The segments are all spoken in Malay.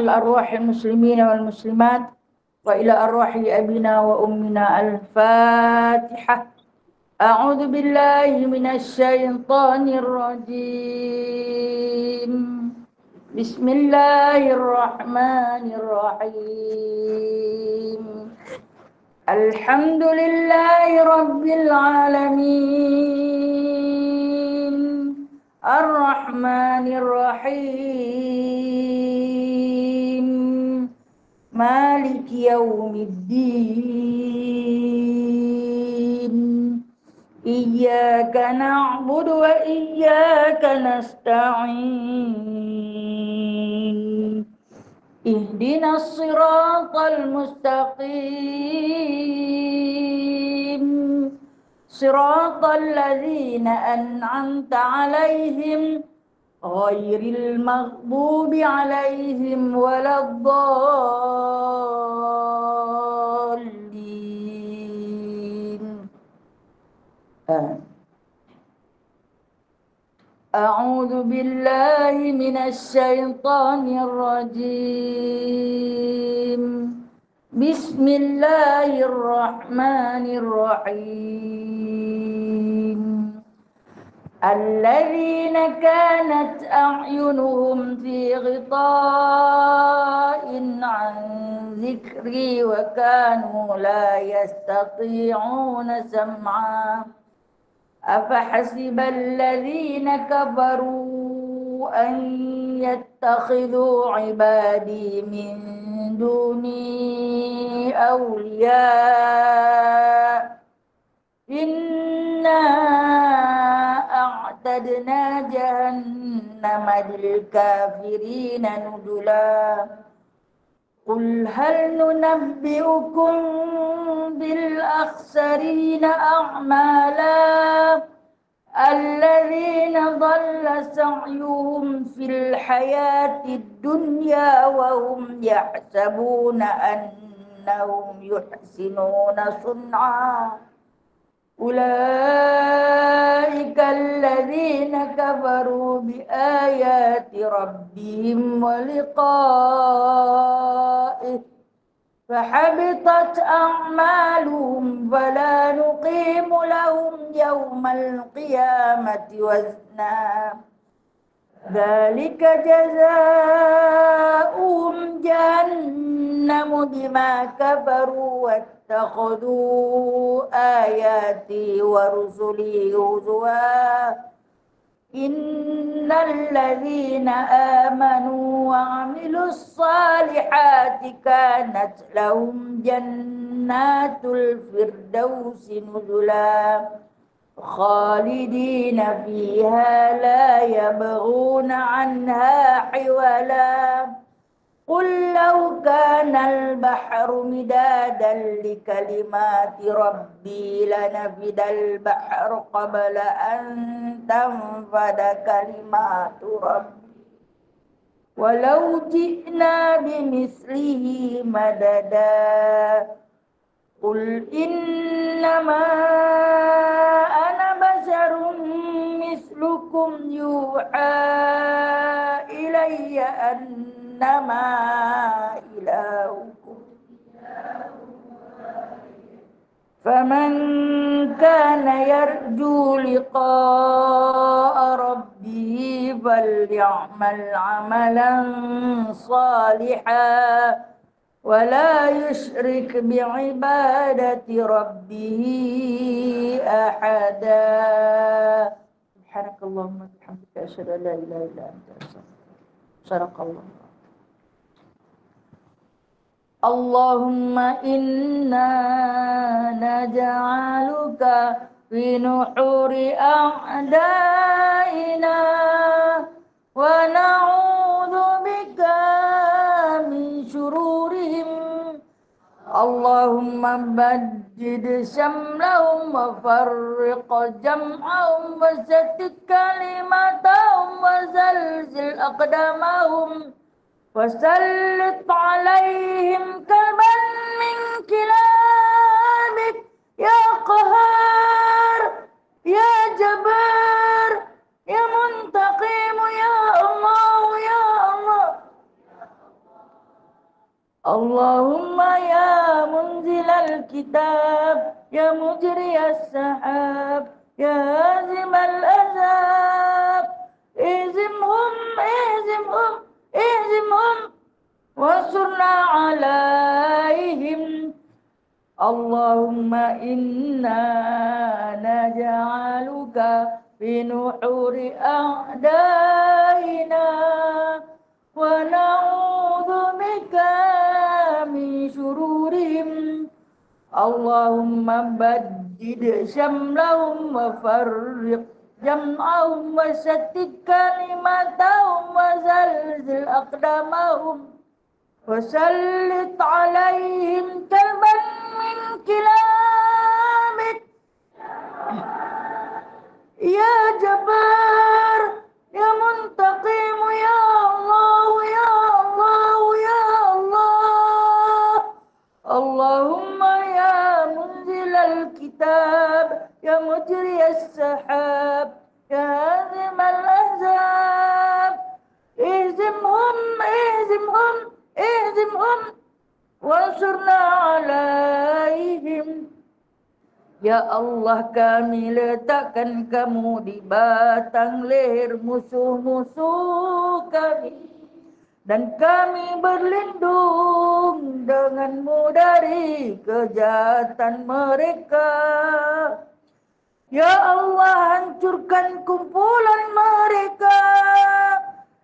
أرواح المسلمين والمسلمات وإلى أرواح أبينا وأمنا. الفاتحة. أعوذ بالله من الشيطان الرجيم. بسم الله الرحمن الرحيم. الحمد لله رب العالمين الرحمن الرحيم مالك يوم الدين إياك نعبد وإياك نستعين اهدنا الصراط المستقيم صراط الذين أنعمت عليهم غير المغضوب عليهم ولا الضالين. أعوذ بالله من الشيطان الرجيم. بسم الله الرحمن الرحيم. الذين كانت أعينهم في غطاء عن ذكري وكانوا لا يستطيعون سمعا أفحسب الذين كفروا أن يتخذوا عبادي من دوني أولياء إنا أعتدنا جهنم للكافرين نزلا. قل هل ننبئكم بالأخسرين أعمالا الذين ضل سعيهم في الحياة الدنيا وهم يحسبون أنهم يحسنون صنعا أولئك الذين كفروا بآيات ربهم ولقائه فحبطت أعمالهم فلا نقيم لهم يوم القيامة وزنا ذلك جزاؤهم جهنم بما كفروا واتخذوا آياتي ورسلي هزوا إن الذين آمنوا وعملوا الصالحات كانت لهم جنات الفردوس نزلا خالدين فيها لا يبغون عنها حولا. قل لو كان البحر مدادا لكلمات ربي لنفد البحر قبل أن تنفد كلمات ربي ولو جئنا بمثله مددا. قل إنما أنا بشر مثلكم يوحى إلي أنما إلهكم فمن كان يرجو لقاء ربه فليعمل عملا صالحا ولا يشرك بعبادة ربه أحدا. سبحانك اللهم وبحمدك أشهد أن لا إله إلا أنت أستغفرك. صدق الله. اللهم إنا نجعلك في نحور أعدائنا ونعوذ بك من شرورهم. اللهم بدد شملهم وفرق جمعهم وشتت كلمتهم وزلزل أقدامهم وسلط عليهم كلبا من كلابك يا قهار يا جبار يا منتقم يا الله يا الله Allahumma ya munzilal kitab, ya mujriyas sahab, ya azimal azab, izimhum, izimhum, izimhum, wansurna alaihim. Allahumma inna naj'aluka fi nuhuri a'daina wa na'udzu bika min syururihim. Allahumma baddid syamlahum wa farriq jam'ahum wa shattit kalimatahum wa zalzil aqdamahum وسلط عليهم كلبا من كلابك يا جبار يا منتقم يا الله يا الله يا الله اللهم يا منزل الكتاب يا مجري السحاب يا هازم الأحزاب اهزمهم اهزمهم اهزمهم wansurna alaihim. Ya Allah, kami letakkan kamu di batang leher musuh-musuh kami, dan kami berlindung denganmu dari kejahatan mereka. Ya Allah, hancurkan kumpulan mereka.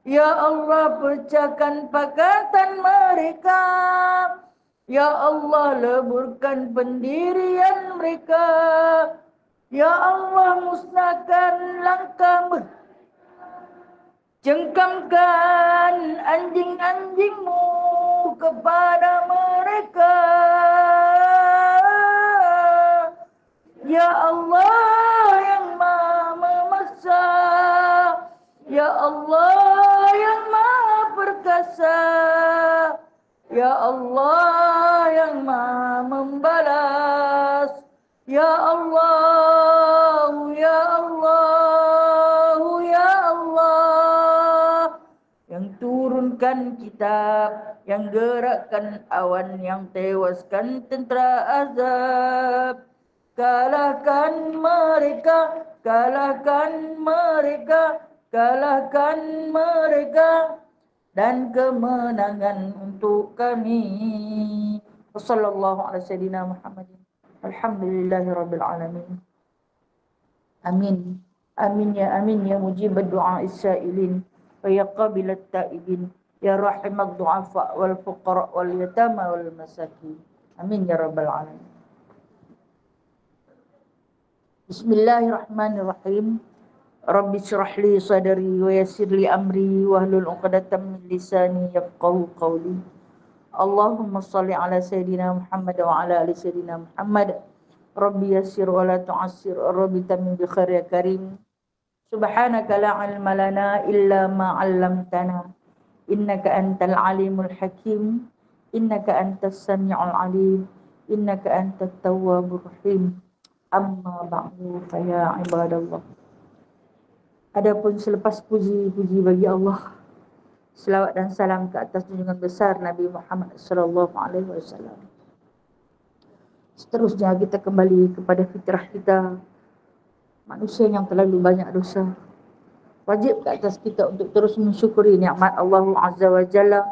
Ya Allah, pecahkan pakatan mereka. Ya Allah, leburkan pendirian mereka. Ya Allah, musnahkan langkah mereka. Cengkamkan anjing-anjingmu kepada mereka. Ya Allah yang Maha memaksa, Ya Allah yang Maha perkasa, Ya Allah yang Maha membalas, Ya Allah, Ya Allah, Ya Allah, yang turunkan kitab, yang gerakkan awan, yang tewaskan tentera azab. Kalahkan mereka, kalahkan mereka, kalahkan mereka, dan kemenangan untuk kami. Wassallallahu ala sayyidina Muhammadin. Alhamdulillahirabbil alamin. Amin. Amin ya mujibad du'a is-sa'ilin wa ya qabilat ta'ibin ya rahimad du'afa wal fuqara wal yatama wal masakin. Amin ya rabbal alamin. Bismillahirrahmanirrahim. Rabbi syrah li sadri wa yassir li amri wahlul 'uqdatam min lisani yafqahu qawli. Allahumma shalli ala sayyidina Muhammad wa ala ali sayyidina Muhammad. Rabbi yassir wa la tu'assir, Rabbi tamim bi khair ya karim. Subhanaka la ilma lana illa ma 'allamtana. Innaka antal alimul hakim. Innaka antas sami'ul alim. Innaka antat tawwabur rahim. Amma ba'du fa ya ibadallah. Adapun selepas puji-puji bagi Allah, selawat dan salam ke atas junjungan besar Nabi Muhammad sallallahu alaihi wasallam. Seterusnya kita kembali kepada fitrah kita, manusia yang terlalu banyak dosa. Wajib ke atas kita untuk terus mensyukuri nikmat Allah Azza wa Jalla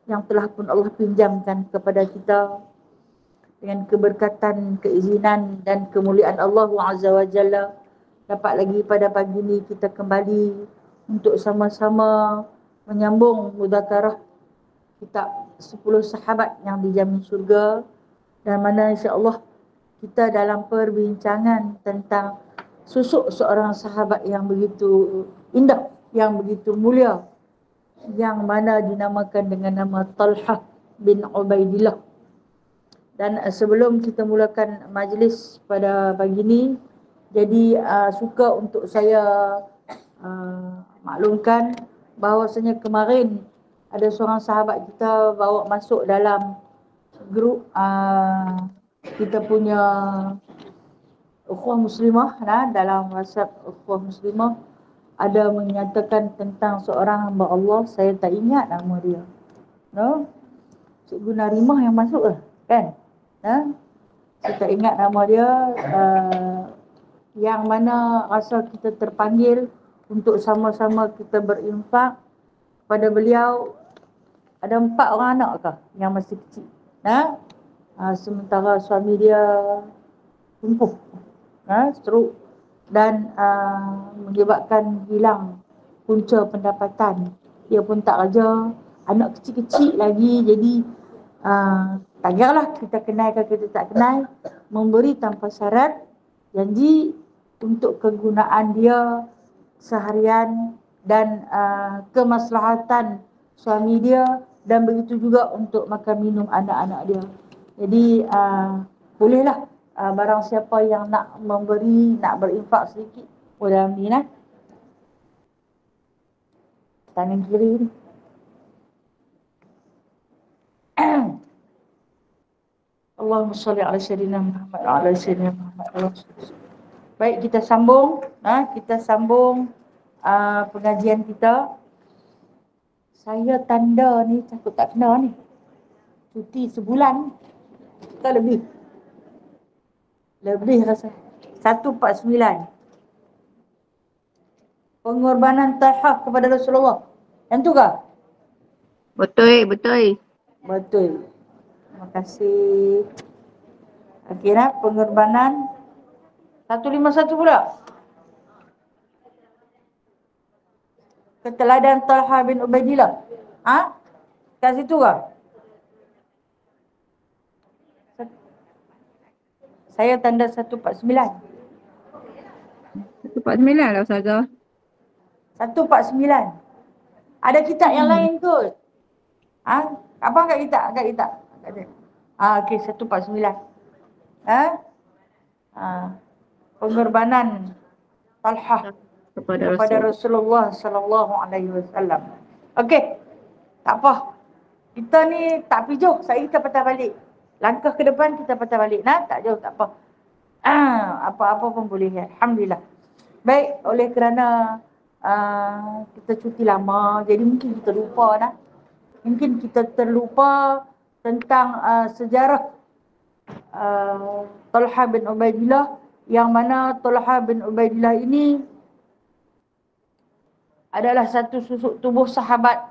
yang telah pun Allah pinjamkan kepada kita dengan keberkatan, keizinan dan kemuliaan Allah Azza wa Jalla. Dapat lagi pada pagi ini kita kembali untuk sama-sama menyambung mudzakarah kitab 10 sahabat yang dijamin surga, dan mana insya-Allah kita dalam perbincangan tentang susuk seorang sahabat yang begitu indah, yang begitu mulia, yang mana dinamakan dengan nama Talhah bin Ubaidillah. Dan sebelum kita mulakan majlis pada pagi ini, jadi suka untuk saya maklumkan bahawasanya kemarin ada seorang sahabat kita bawa masuk dalam grup kita punya ukhuwah muslimah, dalam WhatsApp ukhuwah muslimah ada menyatakan tentang seorang hamba Allah, saya tak ingat nama dia. Cikgu Narimah yang masuk lah, kan? Saya tak ingat nama dia, yang mana asal kita terpanggil untuk sama-sama kita berinfak pada beliau. Ada 4 orang anak kah yang masih kecil. Sementara suami dia lumpuh, stroke, dan menyebabkan hilang punca pendapatan. Dia pun tak kerja, anak kecil-kecil lagi. Jadi tak kira lah kita kenal ke kita tak kenal, memberi tanpa syarat, janji untuk kegunaan dia seharian dan kemaslahatan suami dia, dan begitu juga untuk makan minum anak-anak dia. Jadi bolehlah barang siapa yang nak memberi, nak berinfak sedikit, boleh ambil tangan kiri ni. Allahumma salli ala sayyidina Muhammad wa ala sayyidina Muhammad. Baik, kita sambung. Kita sambung pengajian kita. Saya tanda ni takut tak kena ni. Cuti sebulan ke lebih. Lebih rasa. 149. Pengorbanan Talhah kepada Rasulullah. Yang tu ke? Betul, betul. Betul. Terima kasih. Akhirnya pengorbanan 151 pula. Keteladan Talha bin Ubaidillah. Kat situ ke? Saya tanda 149. 149 lah Ustazah. 149. Ada kitab yang lain kot. Abang kat kitab? Kat kitab. Okey, 149. Pengorbanan Talhah kepada Rasulullah sallallahu alaihi wasallam. Okey. Tak apa. Kita ni tak pergi jauh. Saya kita patah balik. Langkah ke depan kita patah balik. Tak jauh, tak apa. Apa-apa pun boleh. Alhamdulillah. Baik, oleh kerana kita cuti lama, jadi mungkin kita lupa dah. Mungkin kita terlupa tentang sejarah Talha bin Ubaidillah, yang mana Talha bin Ubaidillah ini adalah satu susuk tubuh sahabat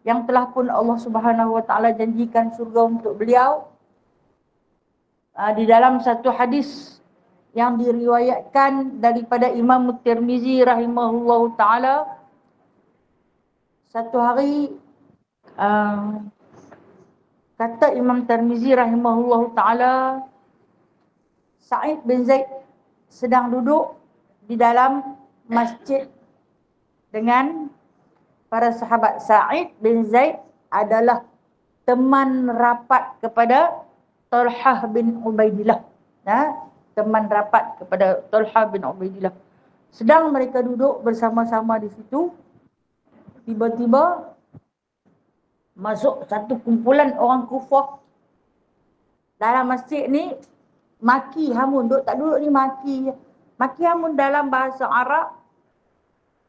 yang telah pun Allah Subhanahu wa taala janjikan surga untuk beliau. Di dalam satu hadis yang diriwayatkan daripada Imam Tirmizi rahimahullahu taala, satu hari kata Imam Tirmizi rahimahullahu taala, Sa'id bin Zaid sedang duduk di dalam masjid dengan para sahabat. Sa'id bin Zaid adalah teman rapat kepada Talhah bin Ubaidillah. Teman rapat kepada Talhah bin Ubaidillah. Sedang mereka duduk bersama-sama di situ, tiba-tiba masuk satu kumpulan orang kufar dalam masjid ni, maki hamun. Tak duduk ni maki hamun dalam bahasa Arab,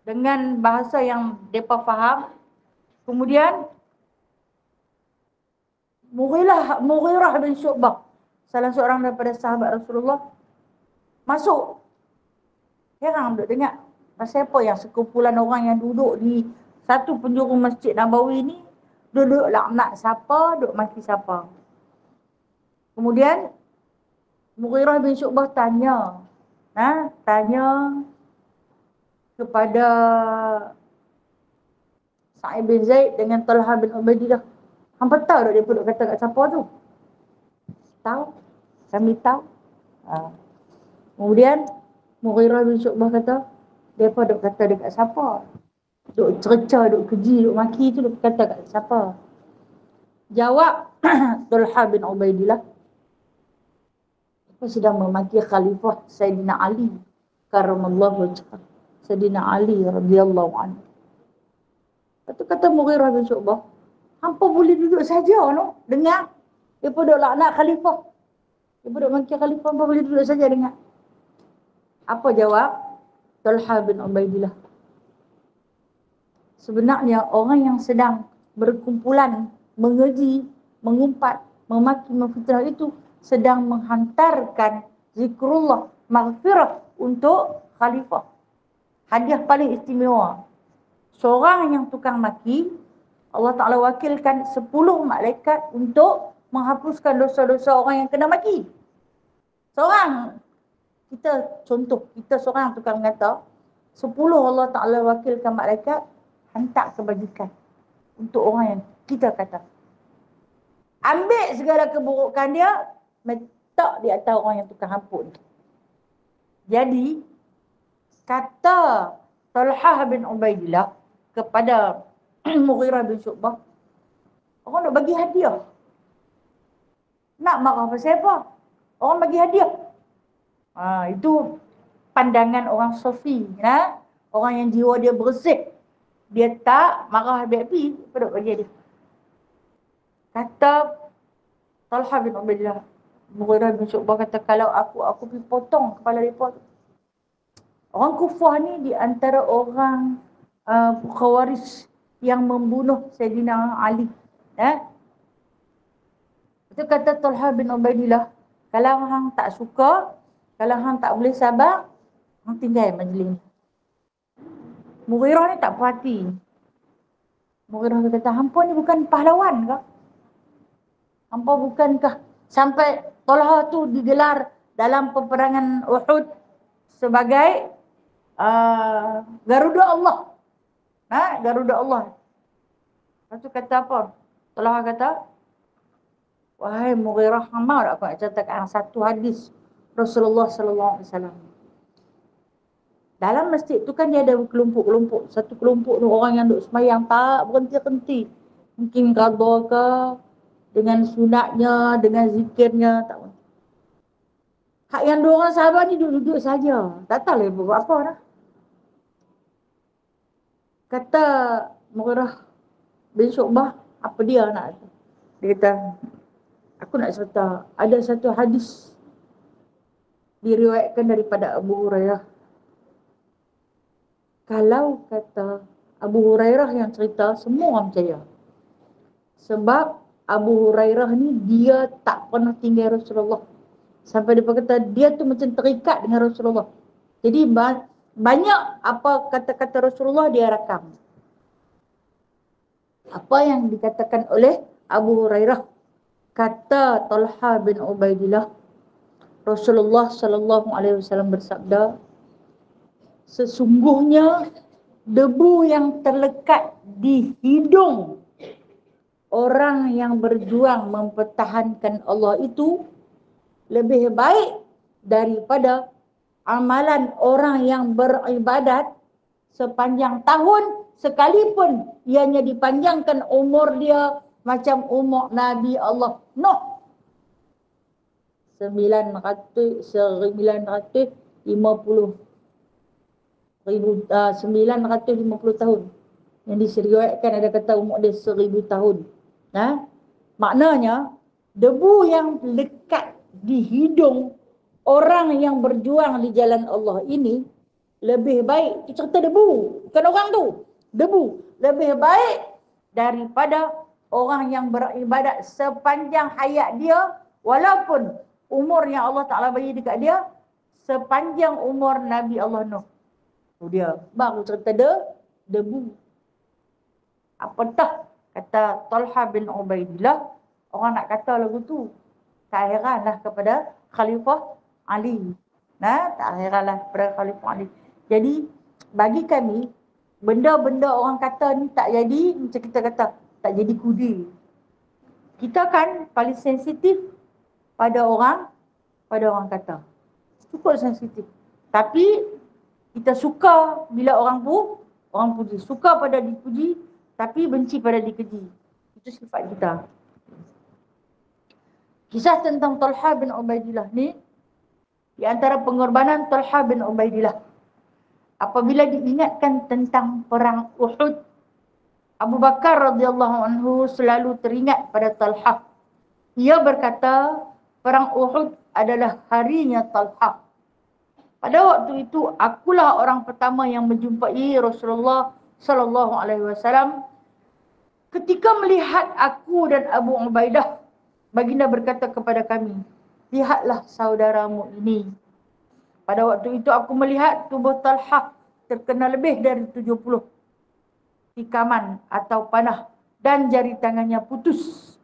dengan bahasa yang mereka faham. Kemudian Mughirah bin Syu'bah, salah seorang daripada sahabat Rasulullah, masuk. Heran duk dengar pasal apa yang sekumpulan orang yang duduk di satu penjuru Masjid Nabawi ni duduk laknat siapa, duk maki siapa. Kemudian Mughirah bin Syu'bah tanya kepada Sa'id bin Zaid dengan Talha bin Ubaidillah, hampa tahu tak dia duk kata kat siapa tu? Tahu? Kami tahu. Kemudian Mughirah bin Syu'bah kata, depa duk kata dekat siapa? Duk cerca, duk keji, duk maki tu duk kata kat siapa? Jawab Talha bin Ubaidillah, apa sedang memaki Khalifah Sayyidina Ali karramallahu wajhah, Sayyidina Ali radhiyallahu anhu. Kata Mughirah bin Syu'bah, hampa boleh duduk saja no, dengar. Depa duk laknat khalifah, depa duk maki khalifah, hampa boleh duduk saja dengar. Apa jawab Talha bin Ubaidillah? Sebenarnya orang yang sedang berkumpulan mengeji mengumpat, memaki, memfitnah itu sedang menghantarkan zikrullah, maghfirah untuk khalifah. Hadiah paling istimewa. Seorang yang tukang maki, Allah Ta'ala wakilkan 10 malaikat untuk menghapuskan dosa-dosa orang yang kena maki. Seorang, kita seorang tukang mengata, 10 Allah Ta'ala wakilkan malaikat hantar kebajikan untuk orang yang kita kata. Ambil segala keburukan dia, letak di atas orang yang tukang ampun. Jadi, kata Talhah bin Ubaidillah kepada Mughirah bin Syu'bah, orang nak bagi hadiah. Nak marah pasal apa? Orang bagi hadiah. Itu pandangan orang Sufi. Orang yang jiwa dia bersih. Dia tak marah habis api, pada bagi dia. Kata Talhah bin Ubaidillah, Mughirah bin Syu'bah kata, kalau aku pergi potong kepala mereka. Orang kufar ni di antara orang Khawarij yang membunuh Sayyidina Ali. Itu kata Talhah bin Ubaidillah, kalau hang tak suka, kalau hang tak boleh sabar, hang tinggal majlis ni. Mughirah ni tak puas hati. Mughirah kata, hampa ni bukan pahlawan ke? Hampa bukankah sampai Talhah tu digelar dalam peperangan Uhud sebagai Garuda Allah. Garuda Allah. Lepas tu kata apa? Talhah kata, wahai Mughirah, hang mahu tak aku nak ceritakan satu hadis Rasulullah sallallahu alaihi wasallam. Dalam masjid tu kan dia ada kelompok-kelompok. Satu kelompok tu orang yang duk semayang tak berhenti-henti. Mungkin qadha ke, dengan sunatnya, dengan zikirnya, tak berhenti. Hak yang dua orang sahabat ni duduk-duduk saja. Tak tahu lah buat apa dah. Kata Mughirah bin Syu'bah, apa dia nak? Dia kata, aku nak cerita, ada satu hadis diriwayatkan daripada Abu Hurairah. Kalau kata Abu Hurairah yang cerita, semua orang percaya. Sebab Abu Hurairah ni dia tak pernah tinggal Rasulullah. Sampai dia kata dia tu macam terikat dengan Rasulullah. Jadi banyak apa kata-kata Rasulullah dia rakam. Apa yang dikatakan oleh Abu Hurairah, kata Talhah bin Ubaidillah, Rasulullah sallallahu alaihi wasallam bersabda, sesungguhnya debu yang terlekat di hidung orang yang berjuang mempertahankan Allah itu lebih baik daripada amalan orang yang beribadat sepanjang tahun, sekalipun ianya dipanjangkan umur dia macam umur Nabi Allah Nuh 950 tahun. Yang diseriwayatkan ada kata umur dia 1000 tahun. Maknanya debu yang lekat di hidung orang yang berjuang di jalan Allah ini lebih baik, itu cerita debu, bukan orang tu. Debu lebih baik daripada orang yang beribadat sepanjang hayat dia, walaupun umur yang Allah Ta'ala bagi dekat dia sepanjang umur Nabi Allah Nuh. Tu dia, baru cerita debu. Apatah kata Talhah bin Ubaidillah, orang nak kata lagu tu, tak heranlah kepada Khalifah Ali. Tak heranlah kepada Khalifah Ali. Jadi bagi kami, benda-benda orang kata ni tak jadi, macam kita kata, tak jadi kudi. Kita kan paling sensitif pada orang kata. Cukup sensitif. Tapi kita suka bila orang puji. Suka pada dipuji, tapi benci pada dikeji. Itu sifat kita. Kisah tentang Talhah bin Ubaidillah ni, di antara pengorbanan Talhah bin Ubaidillah, apabila diingatkan tentang perang Uhud, Abu Bakar radhiyallahu anhu selalu teringat pada Talhah. Ia berkata, perang Uhud adalah harinya Talhah. Pada waktu itu, akulah orang pertama yang menjumpai Rasulullah sallallahu alaihi wasallam Ketika melihat aku dan Abu Ubaidah, baginda berkata kepada kami, lihatlah saudaramu ini. Pada waktu itu aku melihat tubuh Talhah terkena lebih dari 70 tikaman atau panah dan jari tangannya putus.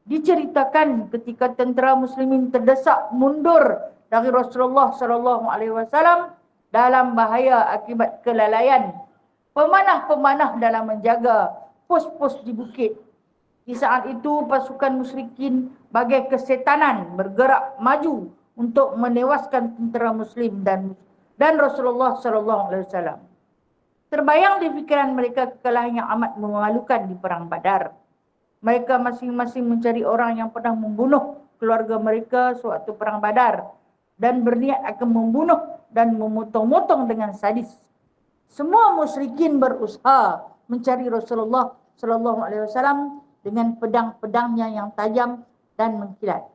Diceritakan ketika tentera muslimin terdesak mundur dari Rasulullah SAW dalam bahaya akibat kelalaian pemanah-pemanah dalam menjaga pos-pos di bukit. Di saat itu pasukan musyrikin bagai kesetanan bergerak maju untuk menewaskan tentera muslim dan Rasulullah SAW. Terbayang di fikiran mereka kekalahan yang amat memalukan di perang Badar. Mereka masing-masing mencari orang yang pernah membunuh keluarga mereka sewaktu perang Badar dan berniat akan membunuh dan memotong-motong dengan sadis. Semua musyrikin berusaha mencari Rasulullah SAW dengan pedang-pedangnya yang tajam dan mengkilat.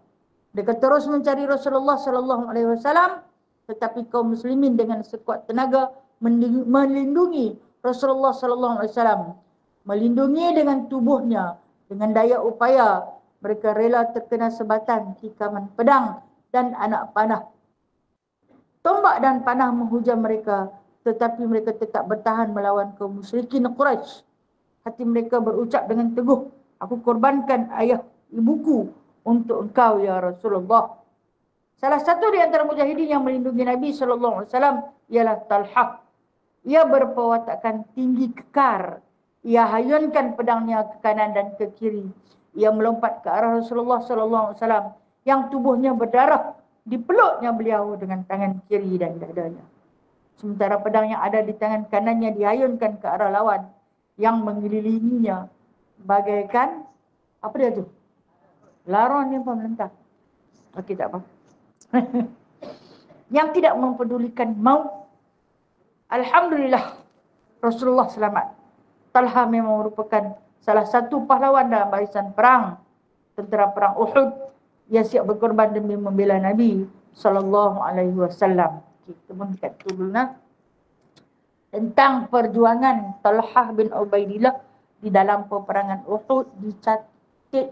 Mereka terus mencari Rasulullah SAW, tetapi kaum muslimin dengan sekuat tenaga melindungi Rasulullah SAW, melindungi dengan tubuhnya. Dengan daya upaya, mereka rela terkena sebatan tikaman pedang dan anak panah. Tombak dan panah menghujam mereka, tetapi mereka tetap bertahan melawan kaum musyrikin Quraisy. Hati mereka berucap dengan teguh, aku korbankan ayah ibuku untuk engkau ya Rasulullah. Salah satu di antara mujahidin yang melindungi Nabi SAW ialah Talhah. Ia berpawatakan tinggi kekar. Ia hayunkan pedangnya ke kanan dan ke kiri. Ia melompat ke arah Rasulullah SAW yang tubuhnya berdarah. Dipeluknya beliau dengan tangan kiri dan dadanya. Sementara pedang yang ada di tangan kanannya dihayunkan ke arah lawan yang mengelilinginya bagaikan apa dia tu? Laron yang pemerintah. Okey, tak apa. Yang tidak mempedulikan maut. Alhamdulillah Rasulullah selamat. Talha memang merupakan salah satu pahlawan dalam barisan perang tentera perang Uhud. Ia siap berkorban demi membela Nabi SAW. Kita pun dekat dulu nah. Tentang perjuangan Talhah bin Ubaidillah di dalam peperangan Uhud dicatat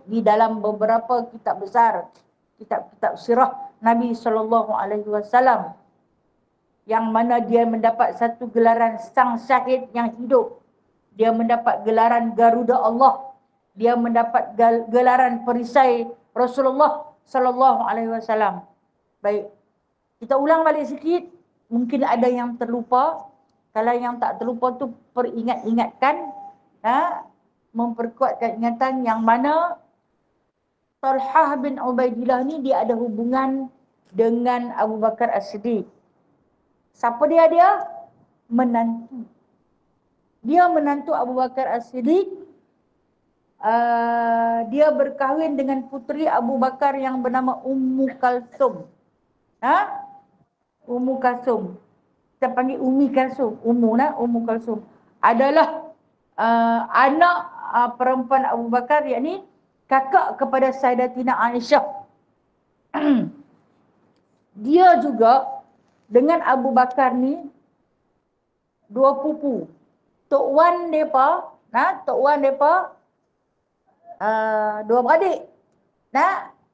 di dalam beberapa kitab besar, kitab-kitab sirah Nabi SAW, yang mana dia mendapat satu gelaran sang syahid yang hidup. Dia mendapat gelaran Garuda Allah. Dia mendapat gelaran perisai Rasulullah SAW. Baik, kita ulang balik sikit. Mungkin ada yang terlupa. Kalau yang tak terlupa tu peringat-ingatkan, memperkuatkan ingatan yang mana Talhah bin Ubaidillah ni dia ada hubungan dengan Abu Bakar As-Siddiq. Siapa dia? Dia menantu. Dia menantu Abu Bakar As-Siddiq. Dia berkahwin dengan puteri Abu Bakar yang bernama Ummu Kalsum. Ummu Kalsum. Kita panggil Ummi Kalsum. Ummu Kalsum adalah anak perempuan Abu Bakar, yakni kakak kepada Sayyidatina Aisyah. Dia juga dengan Abu Bakar ni dua pupu. Tok Wan depa, dua beradik.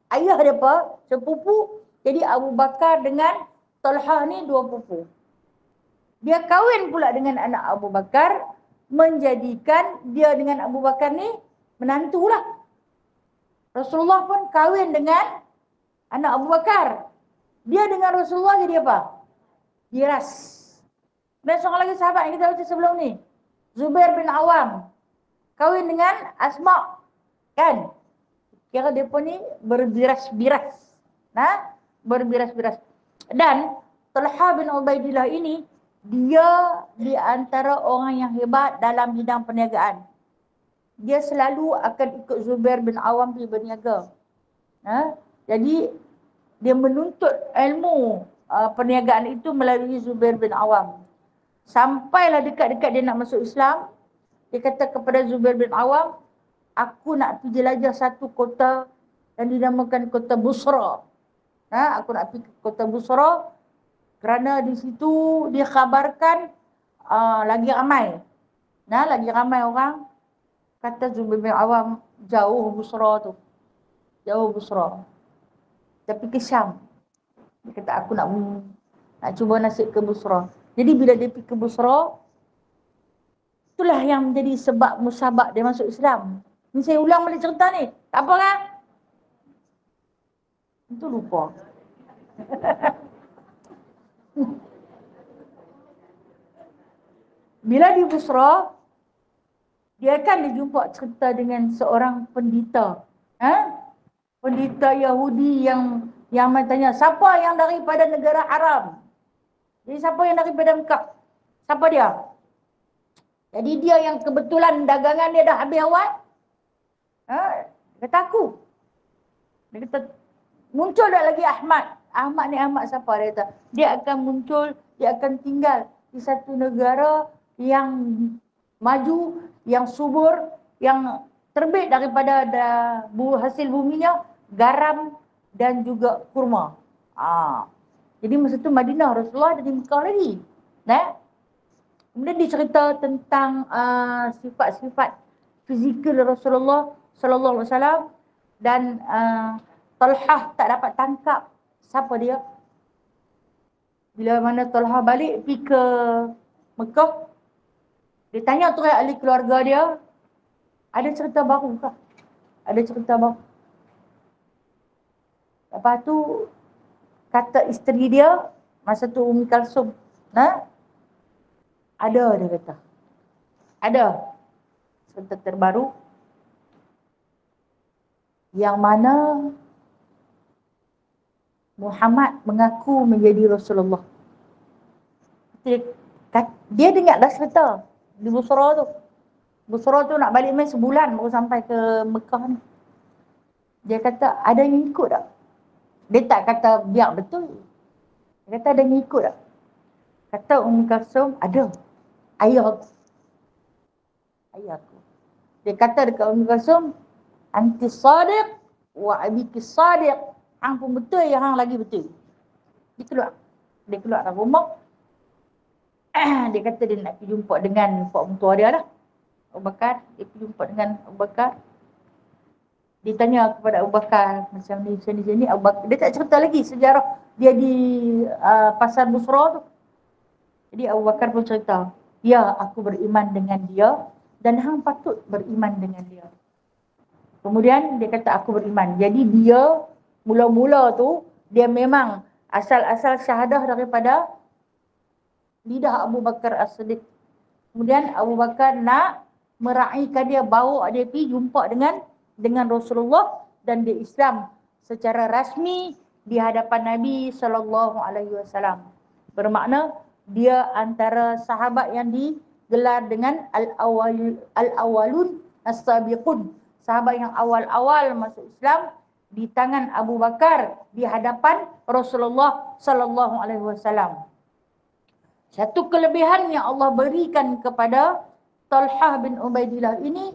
Ayah depa sepupu. Jadi Abu Bakar dengan Talhah ni dua pupu. Dia kahwin pula dengan anak Abu Bakar, menjadikan dia dengan Abu Bakar ni menantulah. Rasulullah pun kahwin dengan anak Abu Bakar. Dia dengan Rasulullah jadi apa? Diras. Dan seorang lagi sahabat yang kita baca sebelum ni, Zubair bin Awam, kahwin dengan Asma. Kan? Kira dia pun ni berbiras-biras. Berbiras-biras. Dan Talhah bin Ubaidillah ini, dia di antara orang yang hebat dalam bidang perniagaan. Dia selalu akan ikut Zubair bin Awam pergi berniaga. Jadi dia menuntut ilmu perniagaan itu melalui Zubair bin Awam. Sampailah dekat-dekat dia nak masuk Islam, dia kata kepada Zubair bin Awam, aku nak pergi jelajah satu kota yang dinamakan kota Busra. Aku nak pergi ke kota Busra kerana di situ dikhabarkan lagi ramai. Lagi ramai orang Kata Zubair bin Awam, jauh Busra tu. Jauh Busra. Tapi ke Syam. Dia kata aku nak cuba nasib ke Busra. Jadi bila dia pergi ke Busra, itulah yang menjadi sebab musabak dia masuk Islam. Ni saya ulang balik cerita ni. Tak apa kan? Itu lupa. Bila di Busra, dia akan dijumpa cerita dengan seorang pendeta. Pendeta Yahudi yang tanya, siapa yang daripada negara haram? Jadi siapa yang daripada Mekah? Siapa dia? Jadi dia yang kebetulan dagangan dia dah habis awal. Dia kata aku. Dia kata, muncul tak lagi Ahmad? Ahmad ni Ahmad siapa? Dia kata, dia akan muncul, dia akan tinggal di satu negara yang maju, yang subur, yang terbit daripada hasil buminya, garam dan juga kurma. Jadi masa tu Madinah, Rasulullah ada di Mekah lagi. Kemudian dicerita tentang sifat-sifat fizikal Rasulullah sallallahu alaihi wasallam, dan Talhah tak dapat tangkap siapa dia. Bila mana Talhah balik pergi ke Mekah, dia tanya tu ahli keluarga dia, ada cerita baru kah? Ada cerita baru. Lepas tu kata isteri dia, masa tu Ummi Kalsum, ada, dia kata. Ada cerita terbaru yang mana Muhammad mengaku menjadi Rasulullah. Dia dengar dah cerita di Busra tu. Busra tu nak balik main sebulan baru sampai ke Mekah ni. Dia kata, ada yang ikut tak? Dia tak kata biar betul. Dia kata, ada yang ikut tak? Kata Ummi Kalsum, ada. Ayah aku. Dia kata dekat Ummi Kalsum, anti sadiq wa abiki sadiq. Hang pun betul, yang hang lagi betul. Dia keluar dari rumah. Dia kata dia nak pergi jumpa dengan pak mentua dia lah, Abu Bakar. Dia pergi jumpa dengan Abu Bakar. Dia tanya kepada Abu Bakar, macam ni. Abu Bakar, dia tak cerita lagi sejarah dia di pasar Busra tu. Jadi Abu Bakar pun cerita, ya, aku beriman dengan dia dan hang patut beriman dengan dia. Kemudian dia kata, aku beriman. Jadi dia mula-mula tu, dia memang asal-asal syahadah daripada lidah Abu Bakar As-Siddiq. Kemudian Abu Bakar nak meraihkan dia, bawa dia pergi jumpa dengan Rasulullah, dan dia Islam secara rasmi di hadapan Nabi SAW. Bermakna dia antara sahabat yang digelar dengan al-awwalun as-sabiqun. Sahabat yang awal-awal masuk Islam di tangan Abu Bakar di hadapan Rasulullah SAW. Satu kelebihan yang Allah berikan kepada Talhah bin Ubaidillah ini,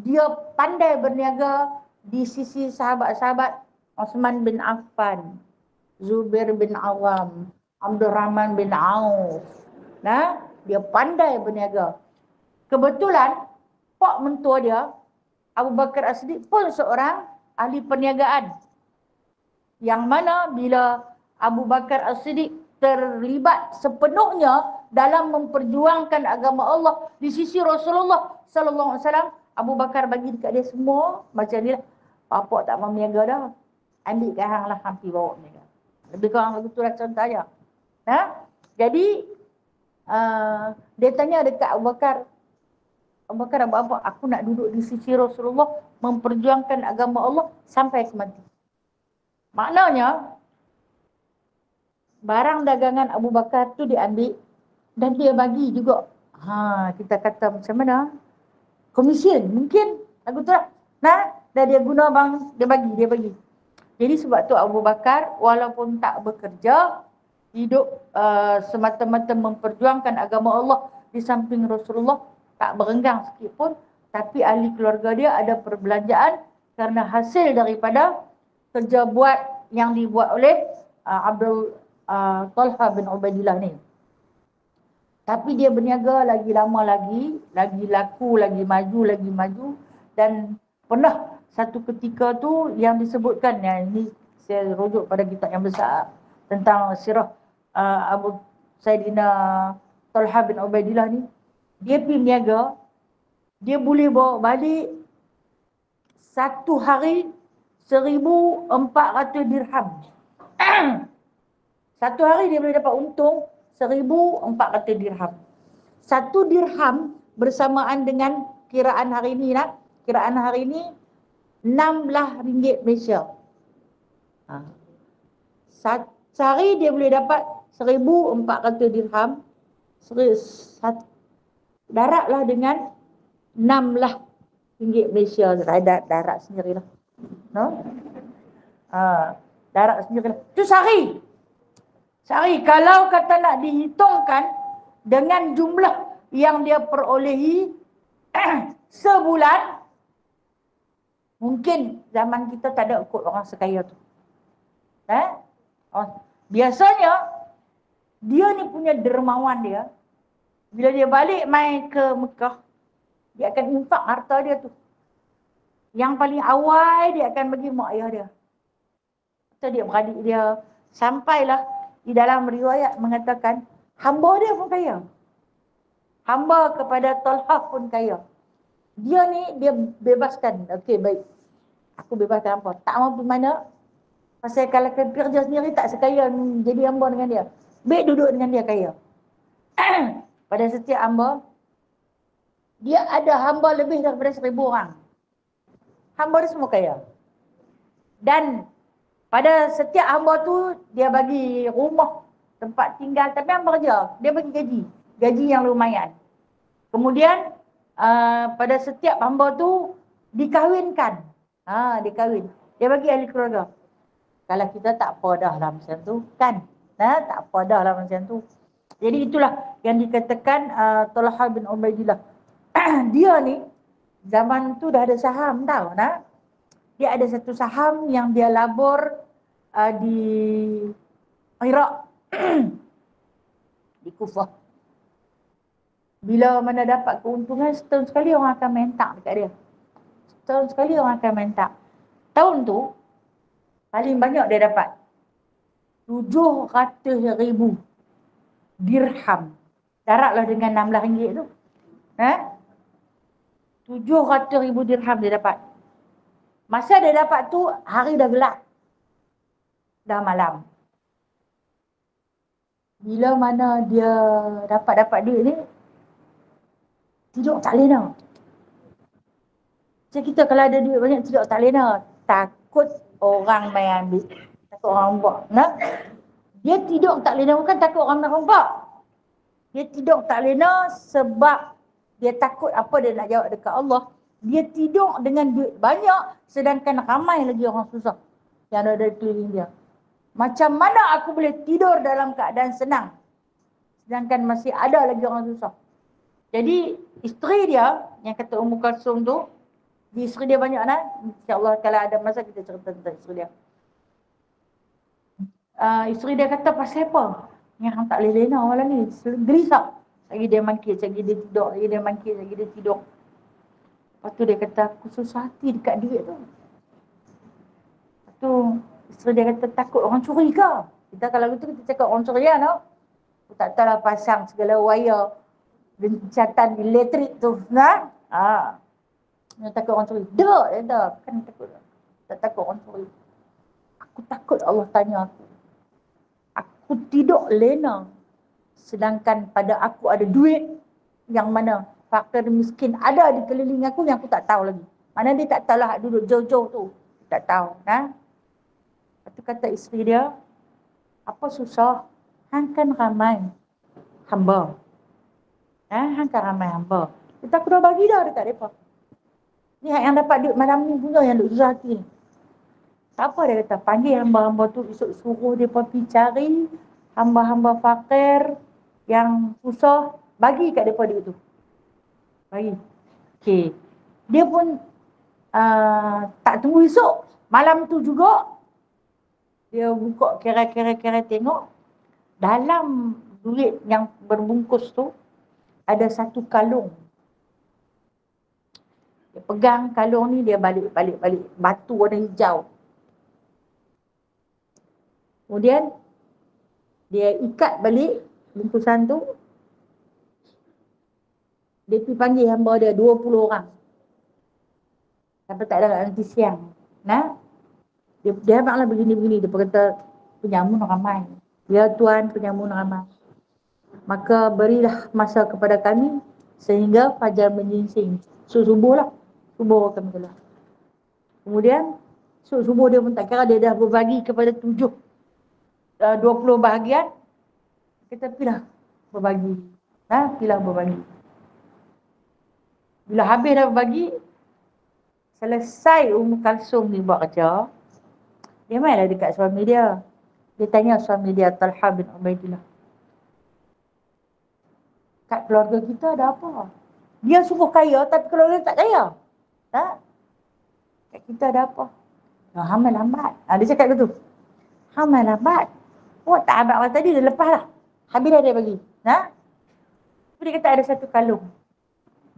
dia pandai berniaga di sisi sahabat-sahabat Uthman bin Affan, Zubair bin Awam, Abdurrahman bin Auf. Dia pandai berniaga. Kebetulan pak mentua dia, Abu Bakar As-Siddiq, pun seorang ahli perniagaan. Yang mana bila Abu Bakar As-Siddiq terlibat sepenuhnya dalam memperjuangkan agama Allah di sisi Rasulullah sallallahu alaihi wasallam, Abu Bakar bagi dekat dia semua macam ni lah. Bapak tak mau berniaga dah, ambil kat hang lah, hampir bawa berniaga. Lebih kurang begitu lah contohnya. Jadi dia tanya dekat Abu Bakar, apa? Aku nak duduk di sisi Rasulullah memperjuangkan agama Allah sampai ke mati. Maknanya barang dagangan Abu Bakar tu diambil dan dia bagi juga. Kita kata macam mana? Komisen mungkin lagu tu lah. Dan dia guna bang, dia bagi. Jadi sebab tu Abu Bakar walaupun tak bekerja, hidup semata-mata memperjuangkan agama Allah di samping Rasulullah, tak berenggang sikit pun, tapi ahli keluarga dia ada perbelanjaan kerana hasil daripada kerja buat yang dibuat oleh Talhah bin Ubaidillah ni. Tapi dia berniaga lagi lama lagi laku, lagi maju. Dan pernah satu ketika tu yang disebutkan, yang ini saya rujuk pada kitab yang besar tentang sirah Abu Sayyidina Talha bin Ubaidillah ni. Dia pergi berniaga, dia boleh bawa balik satu hari 1,400 dirham. Satu hari dia boleh dapat untung 1,400 dirham. Satu dirham bersamaan dengan kiraan hari ni nak. Kiraan hari ni 16 ringgit Malaysia. Sehari dia boleh dapat 1,400 dirham. Daratlah dengan 16 ringgit Malaysia. Darat sendirilah. No? Darat sendirilah. Itu sehari. Sehari. Kalau kata nak dihitungkan dengan jumlah yang dia perolehi sebulan, mungkin zaman kita tak ada kot orang sekaya tu. Biasanya dia ni punya dermawan dia, bila dia balik mai ke Mekah, dia akan infak harta dia tu. Yang paling awal dia akan bagi mak ayah dia, atau dia beradik dia. Sampailah di dalam riwayat mengatakan hamba dia pun kaya. Hamba kepada Talha pun kaya. Dia ni dia bebaskan. Okey, baik. Aku bebaskan hamba. Tak mampu mana. Pasal kalau kerja sendiri tak sekaya jadi hamba dengan dia. Baik duduk dengan dia kaya. Pada setiap hamba, dia ada hamba lebih daripada 1,000 orang. Hamba dia semua kaya. Dan pada setiap hamba tu, dia bagi rumah, tempat tinggal. Tapi hamba kerja, dia bagi gaji. Gaji yang lumayan. Kemudian, pada setiap hamba tu, dikahwinkan. Dikahwin. Dia bagi ahli keluarga. Kalau kita tak apa dah lah macam tu, kan? Tak apa dah lah macam tu. Jadi itulah yang dikatakan Talha bin Ubaidillah. Dia ni, zaman tu dah ada saham tau. Dia ada satu saham yang dia labur di Iraq. Di Kufah. Bila mana dapat keuntungan, setahun sekali orang akan mentak dekat dia. Setahun sekali orang akan mentak. Tahun tu, paling banyak dia dapat 700,000 dirham. Daratlah dengan 16 ringgit tu. 700,000 dirham dia dapat. Masa dia dapat tu, hari dah gelap. Dah malam. Bila mana dia dapat duit ni, tidur tak lena. Macam kita kalau ada duit banyak, tidur tak lena. Takut orang main ambil. Takut orang buat. Dia tidur tak lena bukan takut orang nak rompak. Dia tidur tak lena sebab dia takut apa dia nak jawab dekat Allah. Dia tidur dengan duit banyak sedangkan ramai lagi orang susah yang ada di keliling dia. Macam mana aku boleh tidur dalam keadaan senang sedangkan masih ada lagi orang susah. Jadi isteri dia yang kata Ummu Kalsum tu, isteri dia banyak InsyaAllah kalau ada masa kita cerita tentang isteri dia. Isteri dia kata pasal apa? Yang tak boleh lena malam ni. Gelisah. Lagi dia mangkit, lagi dia tidur, lagi dia mangkit, lagi dia tidur. Lepas tu dia kata, aku susah hati dekat duit tu. Lepas tu, isteri dia kata, takut orang curi ke? Kita kalau gitu, kita cakap orang curi kan? Aku tak tahu lah pasang segala wire, gencatan elektrik tu. Dia takut orang curi. Dia kan takut. Tak takut orang curi. Aku takut Allah tanya aku. Aku tidur lena. Sedangkan pada aku ada duit yang mana fakir miskin ada di keliling aku yang aku tak tahu lagi. Mana dia tak tahu lah duduk jauh-jauh tu. Tak tahu. Lepas tu kata isteri dia, apa susah? Hang kan ramai hamba. Hang kan ramai hamba. Kita aku dah bagi dah dekat mereka. Ni yang dapat duit malam ni punya yang duk susah hati ni. Tak apa dia kata, panggil hamba-hamba tu, esok suruh dia pergi cari hamba-hamba fakir yang susah, bagi kat mereka duit tu. Bagi. Okey. Dia pun tak tunggu esok. Malam tu juga, dia buka kira-kira tengok. Dalam duit yang berbungkus tu, ada satu kalung. Dia pegang kalung ni, dia balik batu warna hijau. Kemudian dia ikat balik bungkusan tu. Dia pergi panggil hamba dia 20 orang. Sampai tak ada nanti siang. Nah, dia habaklah begini-begini. Dia berkata, penyamun ramai. Ya Tuan, penyamun ramai. Maka berilah masa kepada kami sehingga fajar menyingsing. Subuh lah. Subuh kami telah. Kemudian subuh dia pun tak kira, dia dah berbagi kepada 20 bahagian. Kita pilih berbagi. Pilih berbagi. Bila habis dah berbagi, selesai Kalsum ni buat kerja, dia mainlah dekat suami dia. Dia tanya suami dia, Talha bin Ubaidillah, kat keluarga kita ada apa? Dia sungguh kaya tapi keluarga tak kaya. Tak? Kat kita ada apa? Hamal lambat. Dia cakap begitu. Hamal lambat. Tak abad awal tadi, dia lepas lah. Habis dah dia bagi. Tapi dia kata ada satu kalung.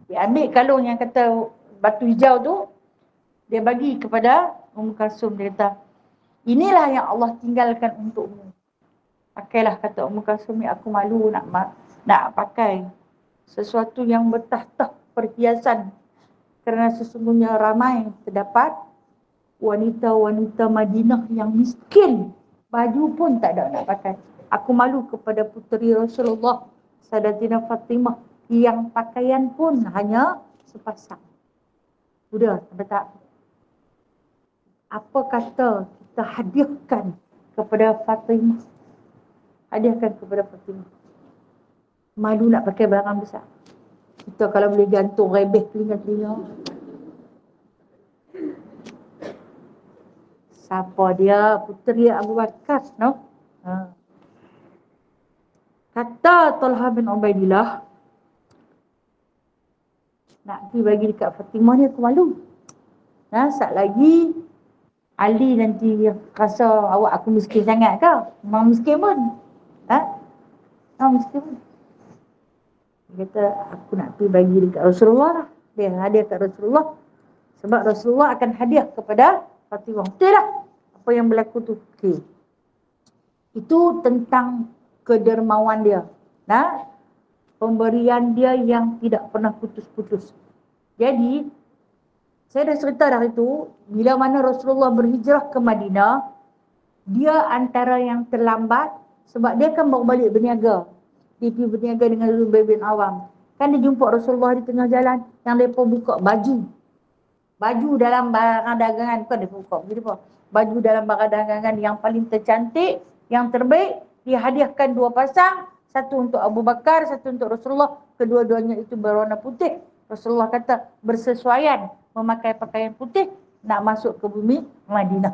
Dia ambil kalung yang kata batu hijau tu, dia bagi kepada Kalsum. Dia kata, inilah yang Allah tinggalkan untukmu. Pakailah, kata Kalsum ni, aku malu nak pakai sesuatu yang bertahta perhiasan. Kerana sesungguhnya ramai terdapat wanita-wanita Madinah yang miskin. Baju pun tak ada nak pakai. Aku malu kepada puteri Rasulullah, Sayyidatina Fatimah, yang pakaian pun hanya sepasang. Sudah, sampai tak? Apa kata kita hadiahkan kepada Fatimah? Hadiahkan kepada Fatimah. Malu nak pakai barang besar. Kita kalau boleh gantung rebeh telinga-telinga. Siapa dia? Puteri Abu Bakar, no? Kata Talha bin Ubaidillah, nak pergi bagi dekat Fatimah ni aku malu. Sat lagi Ali nanti rasa awak aku miskin sangat ke? Memang miskin pun. Memang miskin pun. Dia kata, aku nak pergi bagi dekat Rasulullah lah. Dia hadiah kat Rasulullah. Sebab Rasulullah akan hadiah kepada Fatimah. Betul lah apa yang berlaku tu. Okay. Itu tentang kedermawan dia. Pemberian dia yang tidak pernah putus-putus. Jadi, saya dah cerita dah itu, bila mana Rasulullah berhijrah ke Madinah, dia antara yang terlambat sebab dia kan baru balik berniaga. Dia pergi berniaga dengan Zubair bin Awam. Kan dia jumpa Rasulullah di tengah jalan, yang mereka buka baju. Baju dalam barang dagangan, bukan dia buka, baju dalam barang dagangan yang paling tercantik, yang terbaik, dihadiahkan 2 pasang, satu untuk Abu Bakar, satu untuk Rasulullah. Kedua-duanya itu berwarna putih. Rasulullah kata bersesuaian memakai pakaian putih nak masuk ke bumi Madinah.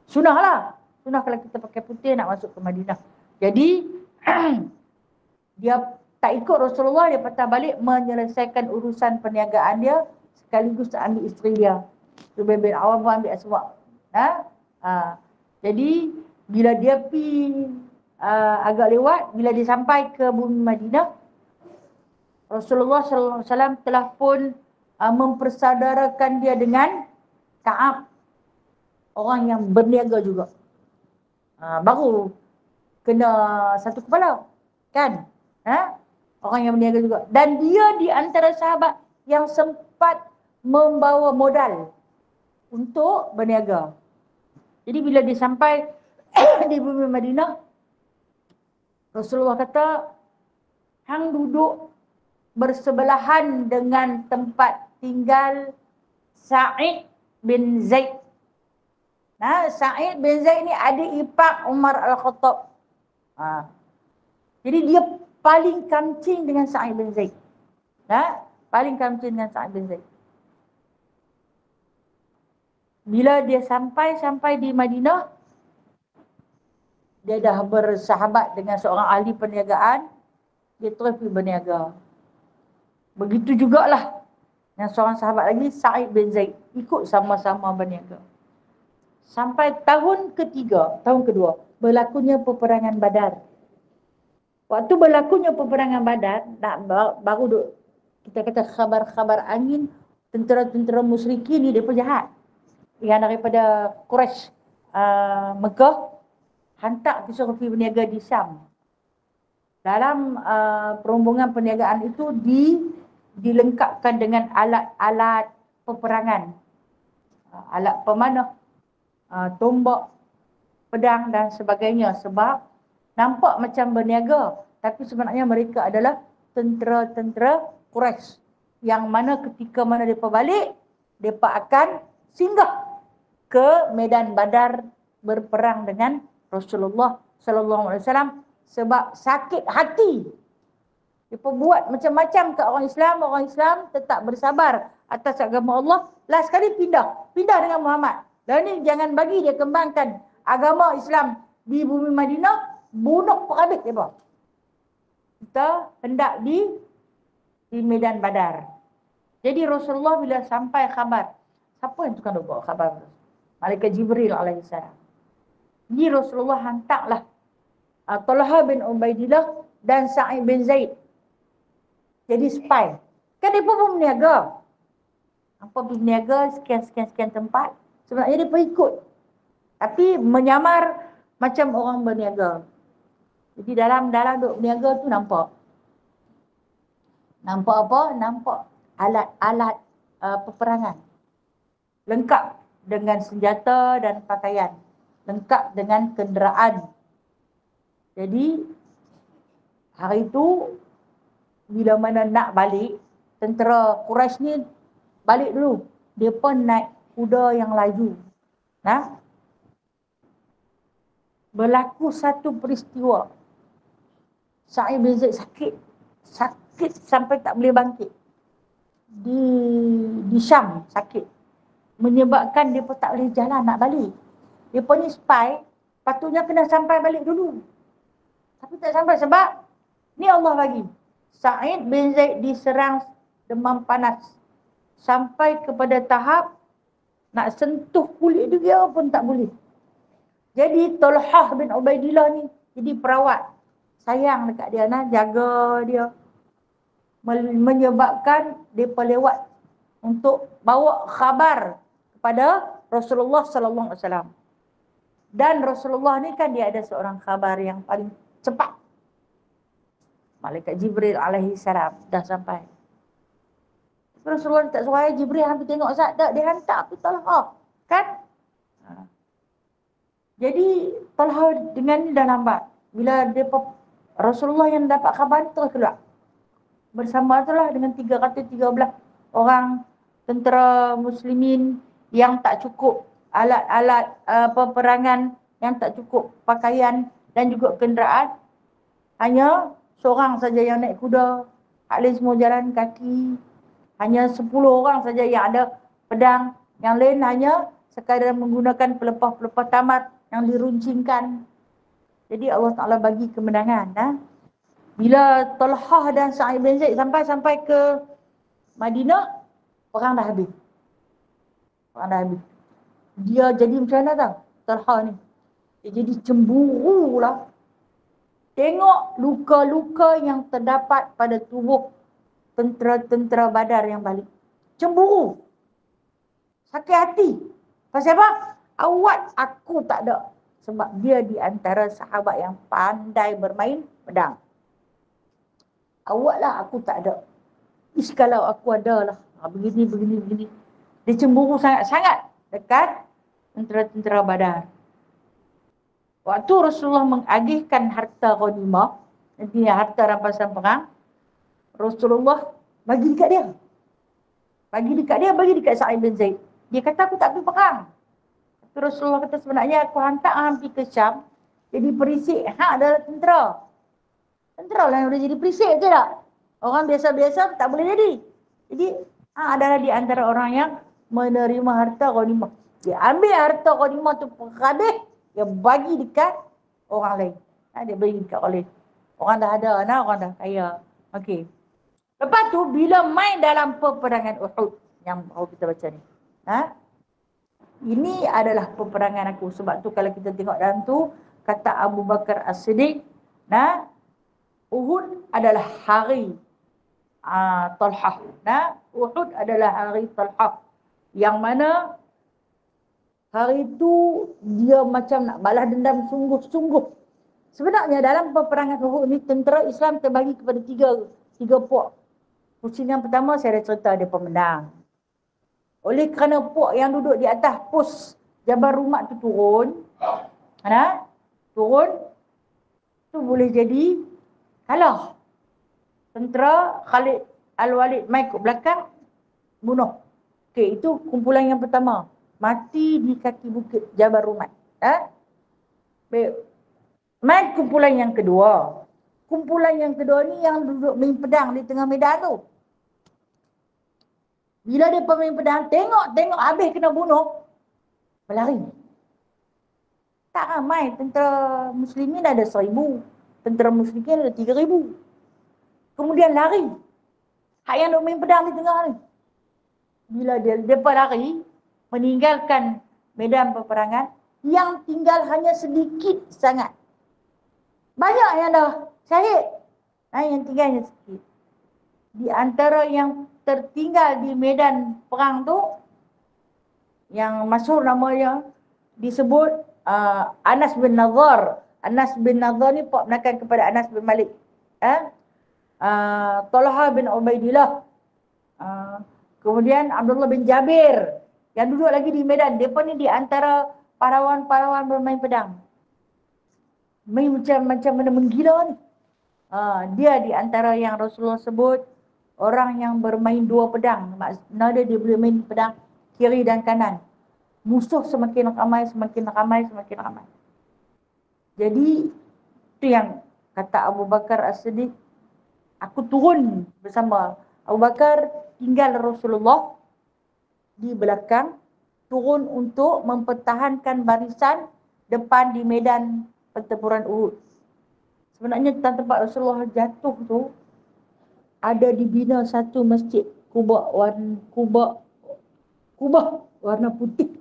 Sunnah lah. Sunnah kalau kita pakai putih nak masuk ke Madinah. Jadi dia tak ikut Rasulullah, dia patah balik menyelesaikan urusan perniagaan dia sekaligus ambil isteri dia. Zubair bin Awam pun ambil Asma. Jadi bila dia pergi agak lewat, bila dia sampai ke bumi Madinah, Rasulullah SAW telah pun mempersaudarakan dia dengan Ka'ab, orang yang berniaga juga. Baru kena satu kepala, kan? Orang yang berniaga juga. Dan dia di antara sahabat yang sempat membawa modal untuk berniaga. Jadi bila dia sampai di bumi Madinah, Rasulullah kata, hang duduk bersebelahan dengan tempat tinggal Sa'id bin Zaid. Sa'id bin Zaid ni adik ipar Umar Al-Khattab. Jadi dia paling kancing dengan Sa'id bin Zaid. Paling kancing dengan Sa'id bin Zaid. Bila dia sampai di Madinah, dia dah bersahabat dengan seorang ahli perniagaan, dia terus pergi berniaga. Begitu jugalah yang seorang sahabat lagi, Sa'id bin Zaid, ikut sama-sama berniaga. Sampai tahun kedua, berlakunya peperangan Badar. Waktu berlakunya peperangan Badar, baru kita kata khabar-khabar angin, tentera-tentera musyrikin ni mereka jahat. Yang daripada Quraisy Mekah hantar disuruh pergi berniaga di Syam. Dalam perombongan perniagaan itu dilengkapkan dengan alat-alat peperangan, alat pemanah, tombak, pedang dan sebagainya, sebab nampak macam berniaga tapi sebenarnya mereka adalah tentera-tentera Quraisy yang mana ketika mana mereka balik, mereka akan singgah ke medan Badar berperang dengan Rasulullah sallallahu alaihi wasallam sebab sakit hati. Mereka buat macam-macam ke orang Islam tetap bersabar atas agama Allah, last sekali pindah dengan Muhammad. Dan ni jangan bagi dia kembangkan agama Islam di bumi Madinah, bunuh habis mereka. Kita hendak di medan Badar. Jadi Rasulullah bila sampai khabar, siapa yang tukang bawa khabar? Malaikat Jibril alaihissalam. Jadi Rasulullah hantarlah Talha bin Ubaidillah dan Sa'id bin Zaid jadi spy. Kan mereka pun berniaga. Apa berniaga sekian tempat. Sebenarnya mereka ikut. Tapi menyamar macam orang berniaga. Jadi dalam duk berniaga tu nampak. Nampak apa? Nampak alat-alat peperangan. Lengkap dengan senjata dan pakaian. Lengkap dengan kenderaan. Jadi hari itu bila mana nak balik, tentera Quraisy ni balik dulu. Dia pun naik kuda yang laju. Nah, berlaku satu peristiwa. Sa'id bin Zaid sakit sampai tak boleh bangkit. Di Syam sakit. Menyebabkan dia pun tak boleh jalan nak balik. Dia pun ni spy, patutnya kena sampai balik dulu. Tapi tak sampai sebab ni Allah bagi. Sa'id bin Zaid diserang demam panas. Sampai kepada tahap nak sentuh kulit dia pun tak boleh. Jadi Talha bin Ubaidillah ni jadi perawat. Sayang dekat dia, jaga dia. Menyebabkan mereka lewat untuk bawa khabar kepada Rasulullah sallallahu alaihi wasallam. Dan Rasulullah ni kan dia ada seorang khabar yang paling cepat. Malaikat Jibril alaihi salam dah sampai. Rasulullah tak suruh Jibril hampir tengok Sa'ad, dia hantar tu Talha. Kan? Jadi Talha dengan ni dah lambat. Bila Rasulullah yang dapat khabar terus keluar. Bersama itulah dengan 313 orang tentera muslimin yang tak cukup alat-alat peperangan, yang tak cukup pakaian dan juga kenderaan. Hanya seorang saja yang naik kuda, hak lain semua jalan kaki. Hanya 10 orang saja yang ada pedang, yang lain hanya sekadar menggunakan pelepah-pelepah tamat yang diruncingkan. Jadi Allah Ta'ala bagi kemenangan. Bila Talha dan Sa'id bin Zaid sampai ke Madinah, perang dah habis. Dia jadi macam mana tau, Talha ni? Dia jadi cemburu lah. Tengok luka-luka yang terdapat pada tubuh tentera-tentera Badar yang balik. Cemburu. Sakit hati. Pasal apa? Awat aku tak ada. Sebab dia di antara sahabat yang pandai bermain pedang. Awatlah aku tak ada. Kalau aku ada lah. Begini. Dia cemburu sangat-sangat dekat tentera-tentera Badar. Waktu Rasulullah mengagihkan harta ghanimah, nantinya harta rampasan perang, Rasulullah bagi dekat dia. Bagi dekat Sa'id bin Zaid. Dia kata aku tak pergi perang. Tapi Rasulullah kata sebenarnya aku hantar pergi ke Syam, jadi perisik hak adalah tentera. Tentera lah yang boleh jadi perisik je tak? Orang biasa-biasa tak boleh jadi. Jadi adalah di antara orang yang menerima harta ghanimah. Dia ambil harta ghanimah tu habis, dia bagi dekat orang lain. Dia bagi dekat orang lain. Orang dah ada, orang dah kaya. Okey. Lepas tu bila main dalam peperangan Uhud yang baru kita baca ni. Ini adalah peperangan aku. Sebab tu kalau kita tengok dalam tu kata Abu Bakar As-Siddiq, Uhud adalah hari Talhah. Nah, Uhud adalah hari Talhah. Yang mana hari itu dia macam nak balas dendam sungguh-sungguh. Sebenarnya dalam peperangan Uhud ni tentera Islam terbagi kepada tiga puak. Pusing yang pertama saya dah cerita dia pemenang. Oleh kerana puak yang duduk di atas pos Jabal Rumat tu turun, tu boleh jadi kalah. Tentera Khalid Al-Walid mai ke belakang, bunuh. Okey, itu kumpulan yang pertama. Mati di kaki bukit Jabal Rumat. Baik. Mai kumpulan yang kedua. Kumpulan yang kedua ni yang duduk main pedang di tengah medan tu. Bila dia main pedang, tengok habis kena bunuh, berlari. Tak ramai, tentera muslimin ada 1,000. Tentera musyrikin ada 3,000. Kemudian lari. Hak yang duk main pedang di tengah ni. Bila mereka lari, meninggalkan medan peperangan, yang tinggal hanya sedikit sangat. Banyak yang dah syahid. Yang tinggalnya sedikit. Di antara yang tertinggal di medan perang tu, yang masyhur namanya disebut Anas bin Nadhar. Anas bin Nadhar ni pak menakan kepada Anas bin Malik. Talha bin Ubaidillah. Kemudian Abdullah bin Jabir yang duduk lagi di medan. Mereka ni di antara pahlawan-pahlawan bermain pedang. Main macam mana menggila ni. Dia di antara yang Rasulullah sebut orang yang bermain dua pedang. Maksudnya dia boleh main pedang kiri dan kanan. Musuh semakin ramai. Jadi itu yang kata Abu Bakar As-Siddiq, aku turun bersama Abu Bakar, tinggal Rasulullah di belakang, turun untuk mempertahankan barisan depan di medan pertempuran Uhud. Sebenarnya tempat Rasulullah jatuh tu ada dibina satu masjid kubah warna putih.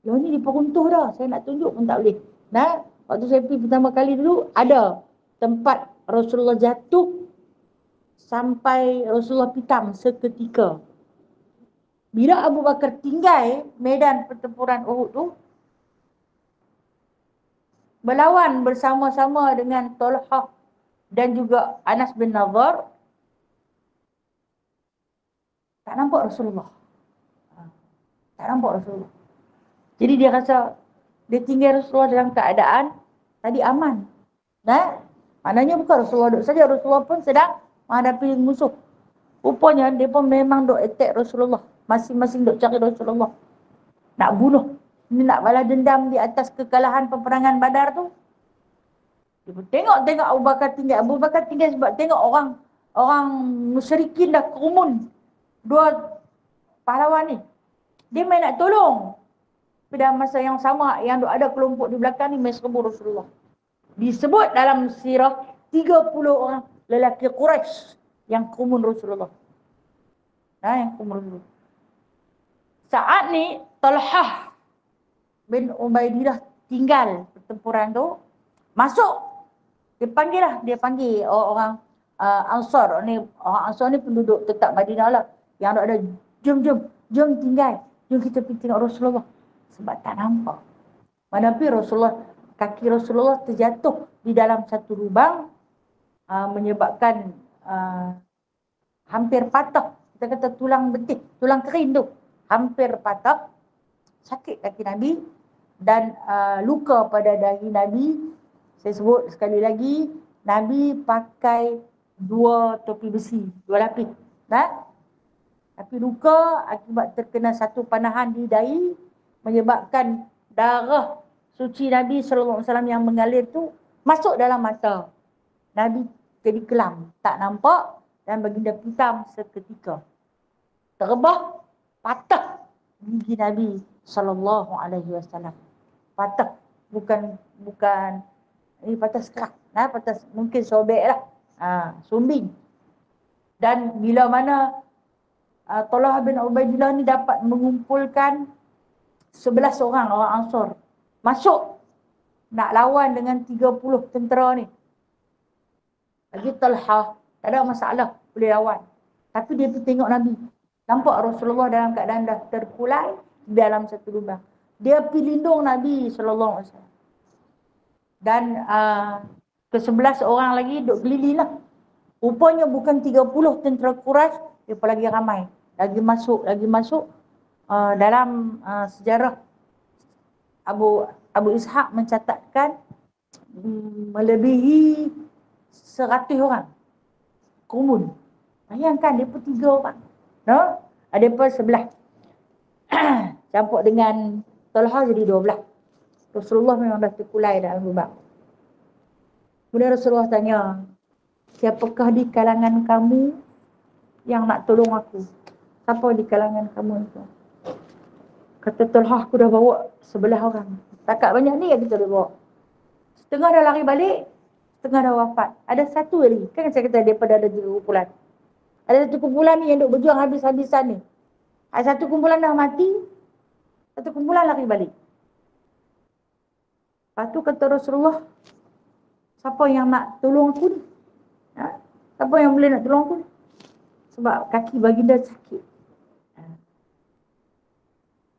Yang ni diperuntuh dah, saya nak tunjuk pun tak boleh. Waktu saya pergi pertama kali dulu, ada tempat Rasulullah jatuh sampai Rasulullah pitam seketika. Bila Abu Bakar tinggal medan pertempuran Uhud tu, berlawan bersama-sama dengan Talhah dan juga Anas bin Nadhar, tak nampak Rasulullah. Jadi dia rasa dia tinggal Rasulullah dalam keadaan tadi aman. Maknanya bukan Rasulullah duduk saja, Rasulullah pun sedang menghadapi musuh. Rupanya dia pun memang duk attack Rasulullah. Masing-masing duk cari Rasulullah. Nak bunuh. Ini nak balas dendam di atas kekalahan peperangan Badar tu. Dia pun tengok Abu Bakar tinggal. Abu Bakar tinggal sebab tengok orang musyrikin dah kerumun. Dua pahlawan ni. Dia main nak tolong. Tapi dalam masa yang sama, yang ada kelompok di belakang ni main serbu Rasulullah. Disebut dalam sirah 30 orang lelaki Quraisy yang kerumun Rasulullah. Yang kerumun Rasulullah. Saat ni Talhah bin Ubaidillah tinggal pertempuran tu, masuk. Dia panggil orang Ansar ni. Orang Ansar ni penduduk tetap Madinah lah. Yang ada jom tinggal. Jom kita pergi tengok Rasulullah. Sebab tak nampak. Manapi kaki Rasulullah terjatuh di dalam satu lubang, menyebabkan hampir patah. Kita kata tulang betis, tulang kering tu hampir patah. Sakit kaki Nabi dan luka pada dahi Nabi. Saya sebut sekali lagi, Nabi pakai 2 topi besi, 2 lapis. Tapi luka akibat terkena satu panahan di dahi, menyebabkan darah suci Nabi SAW yang mengalir tu masuk dalam mata. Nabi jadi kelam, tak nampak, dan baginda pitam seketika. Terbah, patah gigi Nabi SAW. Patah, bukan ini patah sekerak. Patah mungkin sobek lah. Sumbing. Dan bila mana Talhah bin Ubaidillah ni dapat mengumpulkan 11 orang Ansar masuk nak lawan dengan 30 tentera ni. Lagi Talha, tak ada masalah, boleh lawan. Tapi dia pergi tengok Nabi. Nampak Rasulullah dalam keadaan dah terkulai dalam satu lubang. Dia pergi lindung Nabi SAW. Dan ke-11 orang lagi duduk keliling lah. Rupanya bukan 30 tentera Quraisy, dia pun lagi ramai. Lagi masuk dalam sejarah Abu Ishaq mencatatkan melebihi 100 orang. Kumun. Bayangkan dia pun 3 orang. No? Ada pun 11. Campur dengan Talha jadi 12. Rasulullah memang dah terkulai dalam lubang. Kemudian Rasulullah tanya, siapakah di kalangan kamu yang nak tolong aku? Siapa di kalangan kamu itu? Kata Talha, aku dah bawa 11 orang. Takat banyak ni yang kita dah bawa. Setengah dah lari balik, setengah dah wafat. Ada satu lagi. Kan saya kata daripada ada 3 kumpulan. Ada satu kumpulan ni yang duk berjuang habis-habisan ni. Ada satu kumpulan dah mati, satu kumpulan lari balik. Lepas tu kata Rasulullah, siapa yang nak tolong aku ni? Siapa yang boleh nak tolong aku ni? Sebab kaki baginda sakit.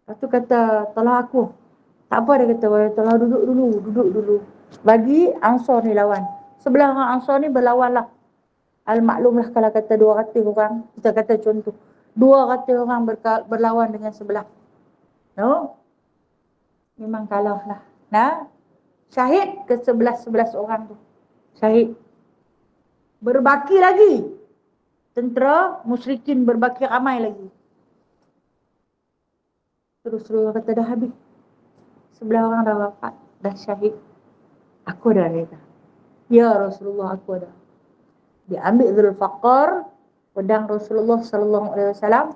Lepas tu kata, tolong aku. Tak apa, dia kata, tolong duduk dulu. Bagi Ansar ni lawan. Sebelah orang Ansar ni berlawan lah. Al-maklum lah kalau kata 200 orang. Kita kata contoh. 200 orang berlawan dengan sebelah. No? Memang kalah lah. Nah, syahid ke 11 orang tu. Syahid. Berbaki lagi. Tentera musyrikin berbaki ramai lagi. Terus Rasulullah kata dah habis. 11 orang dah wafat. Dah syahid. Aku dah reda. Ya Rasulullah, aku dah. Dia ambil Zulfaqar, pedang Rasulullah SAW.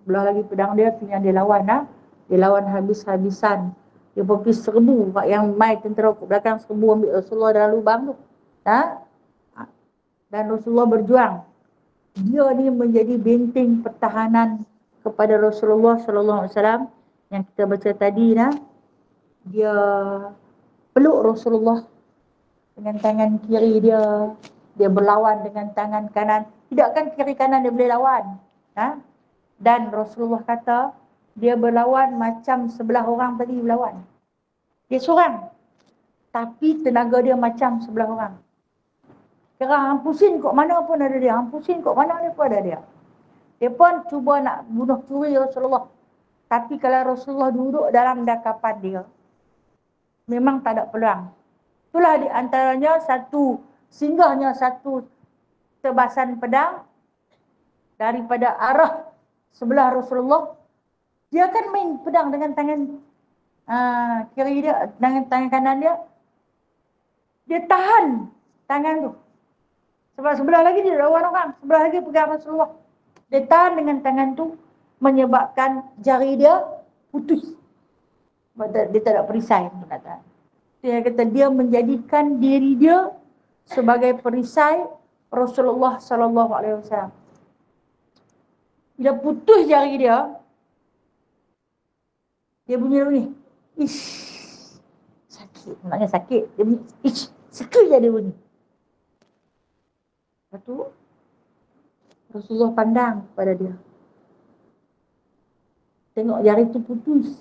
Sebelah lagi pedang dia, yang dia lawan lah. Dia lawan habis-habisan. Dia pergi serbu. Yang mai tentera ke belakang serbu ambil Rasulullah dalam lubang tu. Dan Rasulullah berjuang. Dia ni menjadi benteng pertahanan kepada Rasulullah SAW. Yang kita baca tadi lah. Dia peluk Rasulullah dengan tangan kiri dia. Dia berlawan dengan tangan kanan. Tidak kan kiri kanan dia boleh lawan. Dan Rasulullah kata, dia berlawan macam sebelah orang tadi berlawan. Dia seorang. Tapi tenaga dia macam sebelah orang. Kira hampusin kok mana pun ada dia. Hampusin kok mana pun ada dia. Dia pun cuba nak bunuh curi Rasulullah. Tapi kalau Rasulullah duduk dalam dakapan dia, memang tak ada peluang. Itulah di antaranya singgahnya satu tebasan pedang daripada arah sebelah Rasulullah. Dia akan main pedang dengan tangan kiri dia, dengan tangan kanan dia. Dia tahan tangan tu. Sebab sebelah lagi dia lawan orang, sebelah lagi pegang Rasulullah. Dia tahan dengan tangan tu, menyebabkan jari dia putus. Dia tak ada perisai untuk nak tahan. Dia kata dia menjadikan diri dia sebagai perisai Rasulullah SAW. Bila putus jari dia, dia bunyi ni, ish, sakit. Maknanya sakit. Dia bunyi, ish, sakit je dia bunyi. Lepas tu, Rasulullah pandang kepada dia. Tengok jari tu putus.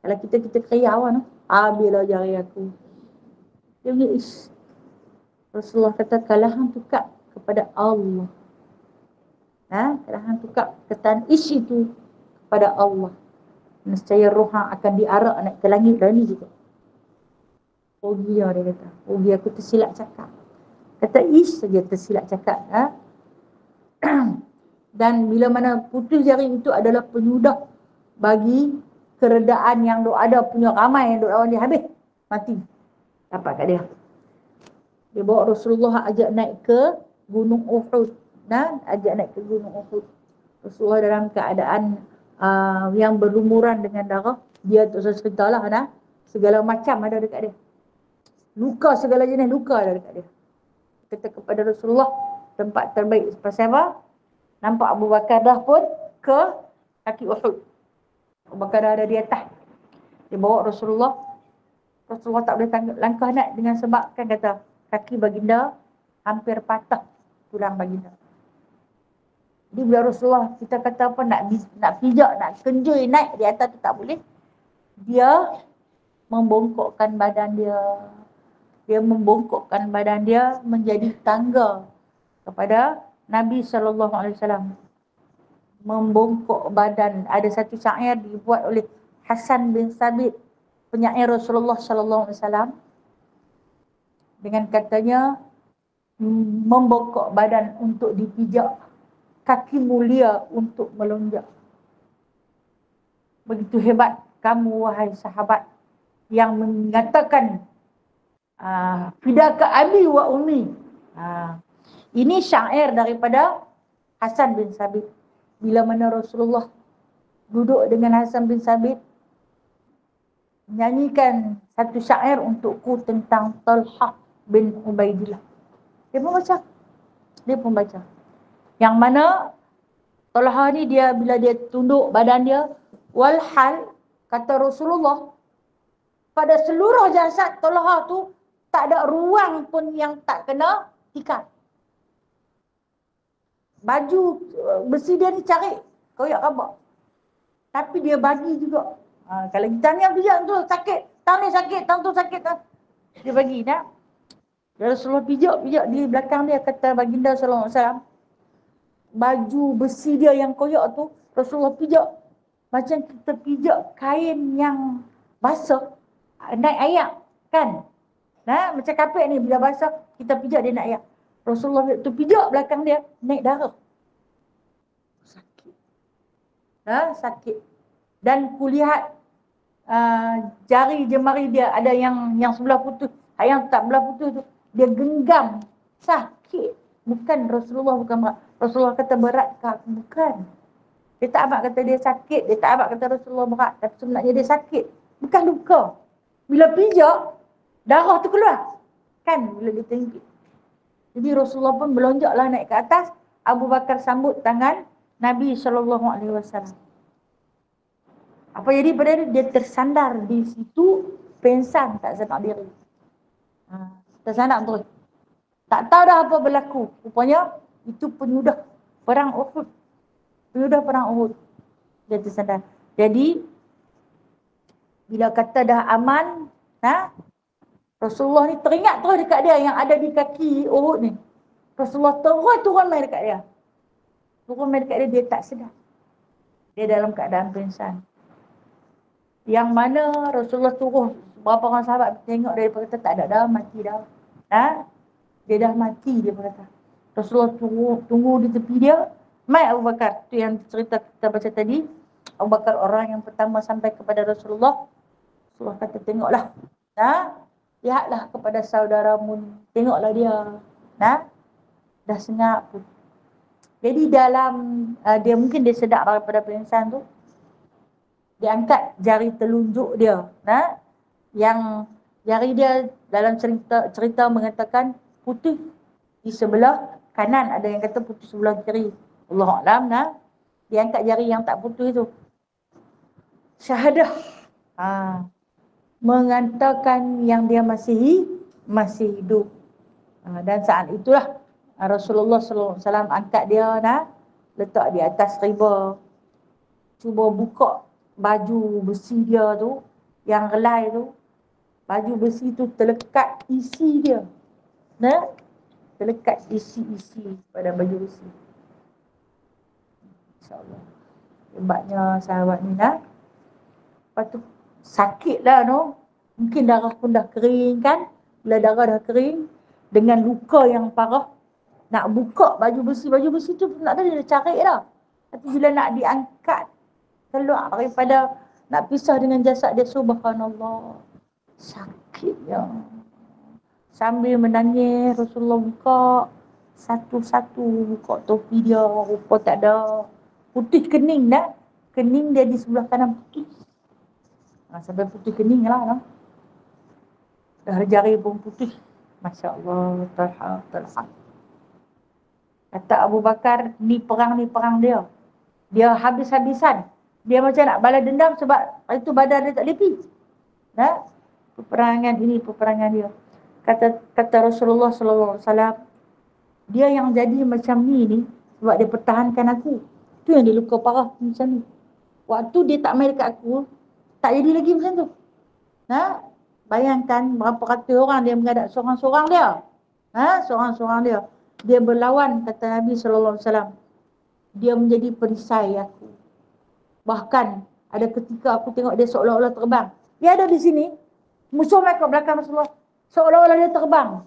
Kalau kita keriawan, ambillah jari aku. Dia bunyi, ish. Rasulullah kata, kalau hang tukar kepada Allah. Kalau hang tukar kataan ish itu kepada Allah, nescaya roh hang akan diarak naik ke langit dah ni juga. Rugi dia kata. Rugi aku tersilap cakap. Kata ish saja tersilap cakap. Dan bila mana putus jari itu adalah penyudah bagi keredaan yang ada punya ramai yang lawan dia habis. Mati. Dapat kat dia. Dia bawa Rasulullah ajak naik ke Gunung Uhud. Ajak naik ke Gunung Uhud. Rasulullah dalam keadaan yang berlumuran dengan darah. Dia tak usah cerita lah. Segala macam ada dekat dia. Luka, segala jenis luka ada dekat dia. Kata kepada Rasulullah, tempat terbaik. Pasal apa? Nampak Abu Bakar dah pun ke kaki Uhud. Abu Bakar dah ada di atas. Dia bawa Rasulullah. Rasulullah tak boleh langkah nak dengan sebab kan kata, kaki baginda hampir patah tulang baginda. Jadi bila Rasulullah kita kata apa, nak pijak, nak kenjui naik di atas tu tak boleh. Dia membongkokkan badan dia. Dia membongkokkan badan dia menjadi tangga kepada Nabi SAW. Membongkok badan. Ada satu syair dibuat oleh Hasan bin Sabit, penyair Rasulullah SAW, dengan katanya, membongkok badan untuk dipijak, kaki mulia untuk melonjak. Begitu hebat kamu wahai sahabat yang mengatakan fidaka abi wa umi. Ini syair daripada Hasan bin Sabit. Bila mana Rasulullah duduk dengan Hasan bin Sabit, menyanyikan satu syair untukku tentang Talhah bin Ubaidillah. Dia pun baca. Yang mana Talhah ni bila dia tunduk badan dia, walhal kata Rasulullah, pada seluruh jasad Talhah tu tak ada ruang pun yang tak kena ikat. Baju besi dia ni cari koyak rabak, tapi dia bagi juga. Kalau kita ni yang pijak tu sakit, tang ni sakit, tang tu sakit, dia bagi dah. Rasulullah pijak di belakang dia, kata baginda SAW, baju besi dia yang koyak tu Rasulullah pijak macam kita pijak kain yang basah naik ayak kan. Macam kapet ni bila basah kita pijak dia naik ayak. Rasulullah tu pijak belakang dia naik darah. Sakit. Sakit. Dan kulihat jari jemari dia ada yang sebelah putus, yang tak belah putus tu dia genggam. Sakit. Bukan Rasulullah bukan berat. Rasulullah kata berat kah? Bukan. Dia tak abad kata dia sakit, dia tak abad kata Rasulullah berat, tapi sebenarnya dia sakit. Bukan luka. Bila pijak, darah tu keluar. Kan bila dia tinggi. Jadi Rasulullah pun melonjaklah naik ke atas. Abu Bakar sambut tangan Nabi SAW. Apa jadi pada dia? Dia tersandar di situ, pengsan, tak sedar diri. Tersandar terus. Tak tahu dah apa berlaku. Rupanya itu penyudah perang Uhud. Dia tersadar. Jadi bila kata dah aman, Rasulullah ni teringat terus dekat dia yang ada di kaki Uhud ni. Rasulullah turun main dekat dia. Dia tak sedar. Dia dalam keadaan pingsan. Yang mana Rasulullah turun, berapa orang sahabat tengok dia kata tak ada dah, mati dah. Dia dah mati, dia berkata. Rasulullah tunggu di tepi dia. Mai Abu Bakar, tu yang cerita kita baca tadi. Abu Bakar orang yang pertama sampai kepada Rasulullah. Rasulullah kata tengoklah. Lihatlah kepada saudaramu. Tengoklah dia. Dah sengap. Jadi dalam dia mungkin dia sedar daripada pingsan tu. Dia angkat jari telunjuk dia. Yang jari dia dalam cerita mengatakan putih di sebelah kanan, ada yang kata putih sebelah kiri. Allah Alam. Dia angkat jari yang tak putih tu. Syahadah. Mengatakan yang dia masih hidup. Dan saat itulah Rasulullah SAW angkat dia, letak di atas riba. Cuba buka baju besi dia tu, yang relai tu. Baju besi tu terlekat isi dia. Terlekat isi pada baju besi. InsyaAllah. Hebatnya sahabat ni. Lepas tu sakit lah mungkin darah pun dah kering kan. Bila darah dah kering, dengan luka yang parah, nak buka baju besi tu nak dia dah cari dah. Tapi bila nak diangkat keluar daripada, nak pisah dengan jasad dia, subhanallah, sakitnya. Sambil menangis Rasulullah buka satu-satu, buka topi dia, rupa tak ada. Putih kening dah. Kening dia di sebelah kanan putih. Sampai putih kening lah. Dah jari pun putih. Masya Allah. Talhah. Kata Abu Bakar, ni perang dia. Dia habis-habisan. Dia macam nak balas dendam sebab itu badan dia tak lepi. Peperangan ini, peperangan dia. Kata Rasulullah SAW, dia yang jadi macam ni sebab dia pertahankan aku. Tu yang dia luka parah macam ni. Waktu dia tak main dekat aku, tak jadi lagi macam tu. Bayangkan berapa ratus orang dia menghadap seorang-seorang dia. Seorang-seorang dia. Dia berlawan, kata Nabi SAW. Dia menjadi perisai aku. Bahkan ada ketika aku tengok dia seolah-olah terbang. Dia ada di sini, musuh mai kat belakang Rasulullah, seolah-olah dia terbang.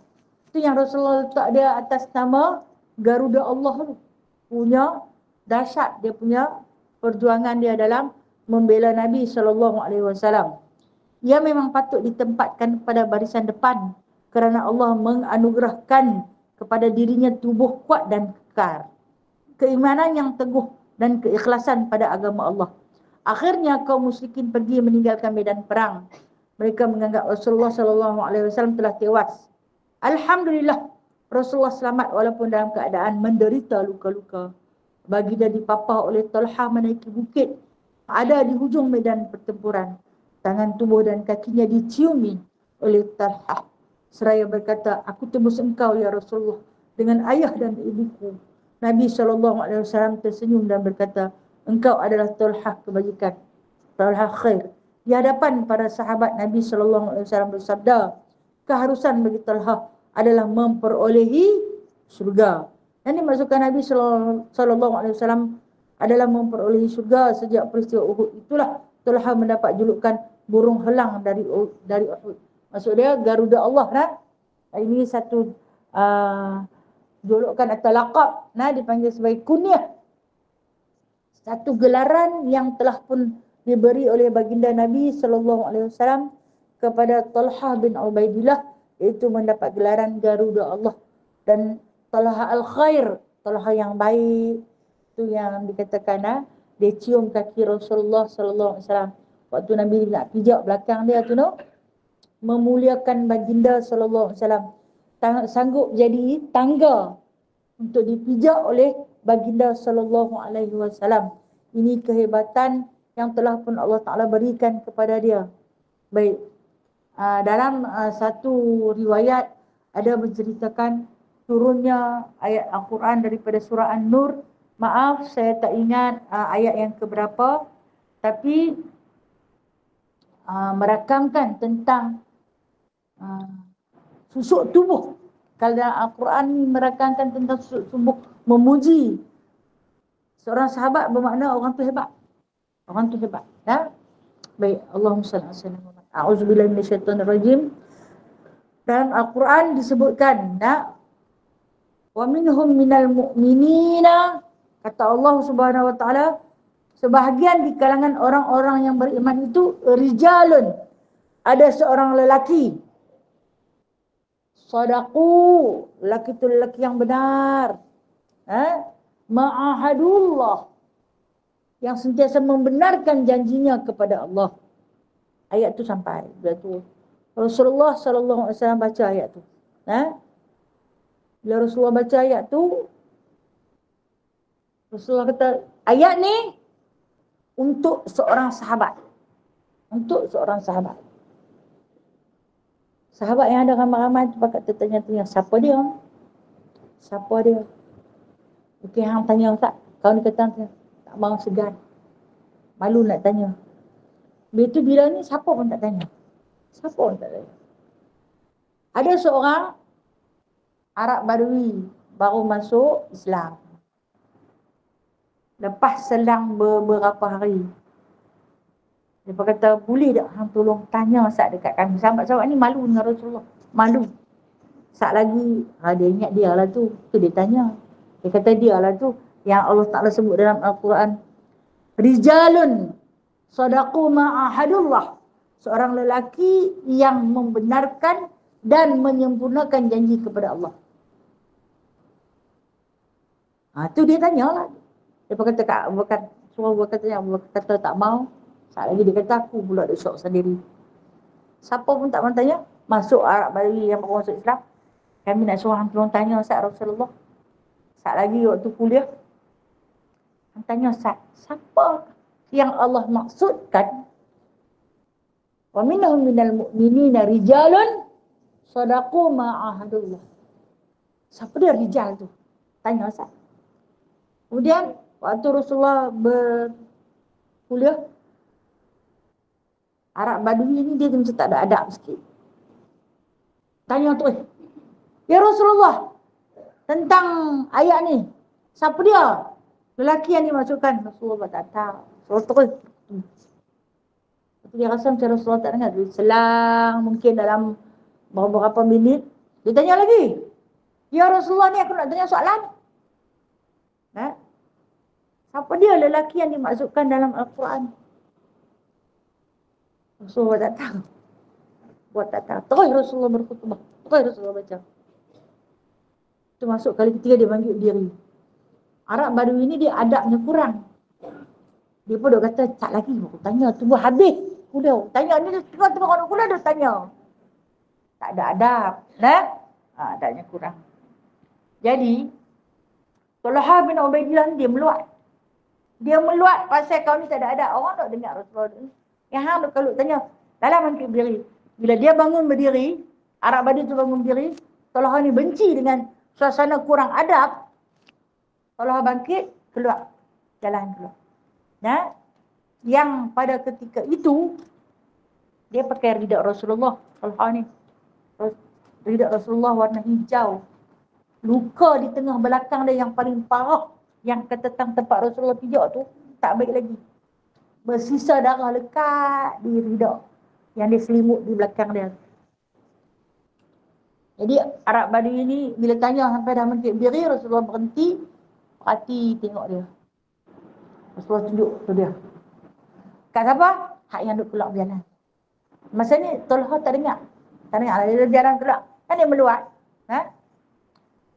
Itu yang Rasulullah letak dia atas nama Garuda Allah tu. Punya dahsyat dia punya perjuangan dia dalam membela Nabi SAW. Ia memang patut ditempatkan pada barisan depan kerana Allah menganugerahkan kepada dirinya tubuh kuat dan kekar, keimanan yang teguh dan keikhlasan pada agama Allah. Akhirnya kaum musyrikin pergi meninggalkan medan perang. Mereka menganggap Rasulullah SAW telah tewas. Alhamdulillah, Rasulullah selamat walaupun dalam keadaan menderita luka-luka. Baginda dipapah oleh Talha menaiki bukit ada di hujung medan pertempuran. Tangan, tubuh dan kakinya diciumi oleh Talha seraya berkata, aku tebus engkau ya Rasulullah dengan ayah dan ibuku. Nabi SAW tersenyum dan berkata, engkau adalah Talha kebajikan, Talha khair. Di hadapan para sahabat, Nabi SAW bersabda, keharusan bagi Talha adalah memperolehi surga. Dan dimaksudkan Nabi SAW adalah memperolehi surga sejak peristiwa Uhud. Itulah Talha mendapat julukan burung helang dari Uhud. Maksud dia Garuda Allah. Ini satu julukan atau laqab, dipanggil sebagai kunyah. Satu gelaran yang telah pun diberi oleh baginda Nabi SAW kepada Talha bin Ubaidillah, iaitu mendapat gelaran Garuda Allah. Dan Talha al-Khair, Talha yang baik, itu yang dikatakan dia cium kaki Rasulullah SAW waktu Nabi nak pijak belakang dia tu, memuliakan baginda SAW. Sanggup jadi tangga untuk dipijak oleh baginda SAW. Ini kehebatan yang telah pun Allah Ta'ala berikan kepada dia. Baik, dalam satu riwayat ada menceritakan turunnya ayat Al-Quran daripada surah An-Nur. Maaf, saya tak ingat ayat yang keberapa, tapi merakamkan tentang susuk tubuh. Kalau dalam Al-Quran merakamkan tentang susuk tubuh, memuji seorang sahabat, bermakna orang tu hebat. Orang tu hebat. Baik, Allahumma salli ala sayyidina Muhammad. A'udzubillahi minasyaitonirrajim. Dalam Al-Quran disebutkan, wa minhum minal mu'minina, kata Allah Subhanahu wa taala, sebahagian di kalangan orang-orang yang beriman itu rijalun, ada seorang lelaki, sadaqu, lelaki itu lelaki yang benar, ma'ahadullah, yang sentiasa membenarkan janjinya kepada Allah. Ayat tu sampai tu Rasulullah SAW baca ayat tu. Bila Rasulullah baca ayat tu, Rasulullah kata, ayat ni untuk seorang sahabat. Untuk seorang sahabat. Sahabat yang ada ramai-ramai tu pakat tertanya-tanya, siapa dia? Siapa dia? Mungkin hang tanya, tak? Kau ni kata tak mau segan. Malu nak tanya. Begitu bila ni siapa pun tak tanya. Siapa pun tak tanya. Ada seorang Arab Badui baru masuk Islam. Lepas selang beberapa hari, dia kata, boleh tak hang tolong tanya sat dekat kami. Sahabat-sahabat ni malu dengan Rasulullah. Malu. Sat lagi, dia ingat dia lah tu. Tu dia tanya. Dia kata dia lah tu yang Allah Ta'ala sebut dalam Al-Quran. Rijalun sadaqu ma'ahadullah. Seorang lelaki yang membenarkan dan menyempurnakan janji kepada Allah. Tu dia tanya lah. Dia kata, suruh kata tak mau. Saat lagi dia kata, aku pula ada syok sendiri. Siapa pun tak mau tanya. Masuk Arab Badui yang baru masuk Islam. Kami nak suruh hang tolong tanya Ustaz Rasulullah. Saat lagi waktu kuliah, hang tanya Ustaz, siapa yang Allah maksudkan? Wa minhum minal mu'minina rijalun sadaqu ma'ahadullah. Siapa dia rijal tu? Tanya Ustaz. Kemudian waktu Rasulullah berkuliah, Arab Badui ni dia macam tak ada adab sikit. Tanya tu, ya Rasulullah, tentang ayat ni, siapa dia? Lelaki yang dimasukkan. Rasulullah tak tahu. Rasulullah terus. Dia rasa macam Rasulullah tak dengar. Dia selang mungkin dalam beberapa minit. Dia tanya lagi. Ya Rasulullah, ni aku nak tanya soalan. Siapa dia lelaki yang dimasukkan dalam Al-Quran? Rasulullah tak tahu. Buat tak tahu. Terus Rasulullah berkhutbah. Terus Rasulullah baca. Itu masuk kali ketiga dia bangkit diri. Arab Badui ini dia adabnya kurang. Dia pun kata, tak lagi. Aku tanya, tunggu habis. Kuliah. Tanya ni, tengah-tengah orang kuliah dia tanya. Tak ada adab. Adabnya kurang. Jadi, Talha bin Ubaidillah dia meluat. Dia meluat pasal kau ni tak ada adab. Orang tak dengar Rasulullah ni. Yang hang kalau tanya, dalam bangkit berdiri. Bila dia bangun berdiri, Arab Badui tu bangun berdiri, Talha ni benci dengan suasana kurang adab. Talha bangkit, keluar. Jalan keluar. Yang pada ketika itu, dia pakai ridak Rasulullah. Talha ni. Ridak Rasulullah warna hijau. Luka di tengah belakang dia yang paling parah. Yang ketentang tempat Rasulullah pijak tu, tak baik lagi. Bersisa darah lekat di ridak yang dia selimut di belakang dia. Jadi Arab Badui ni bila tanya sampai dah bangkit berdiri, Rasulullah berhenti, perhati tengok dia. Rasulullah tunjuk tu dia. Kat siapa? Hak yang duk keluar berjalan. Masa ni Talha tak dengar. Tak dengar lah, dia berjalan keluar. Kan dia meluat.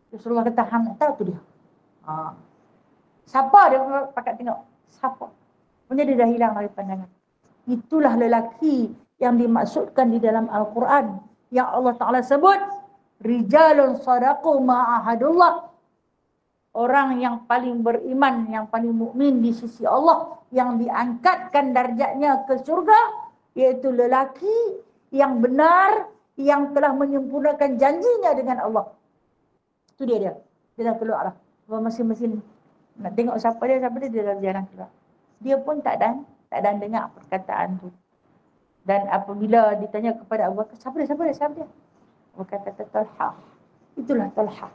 Rasulullah kata, hang nak tahu tu dia. Siapa dia pakat tengok? Siapa? Kemudian dia dah hilang dari pandangan. Itulah lelaki yang dimaksudkan di dalam Al-Quran. Yang Allah Ta'ala sebut, Rijalun sadaqu ma'ahadullah. Orang yang paling beriman, yang paling mukmin di sisi Allah, yang diangkatkan darjatnya ke syurga, iaitu lelaki yang benar, yang telah menyempurnakan janjinya dengan Allah. Itu dia. Dia dah keluar lah. Masing-masing nak tengok siapa dia, dia dah jarang keluar. Dia pun tak dan dengar perkataan tu. Dan apabila ditanya kepada Abu Bakar, siapa dia? Abu Bakar kata Talha. Itulah Talha.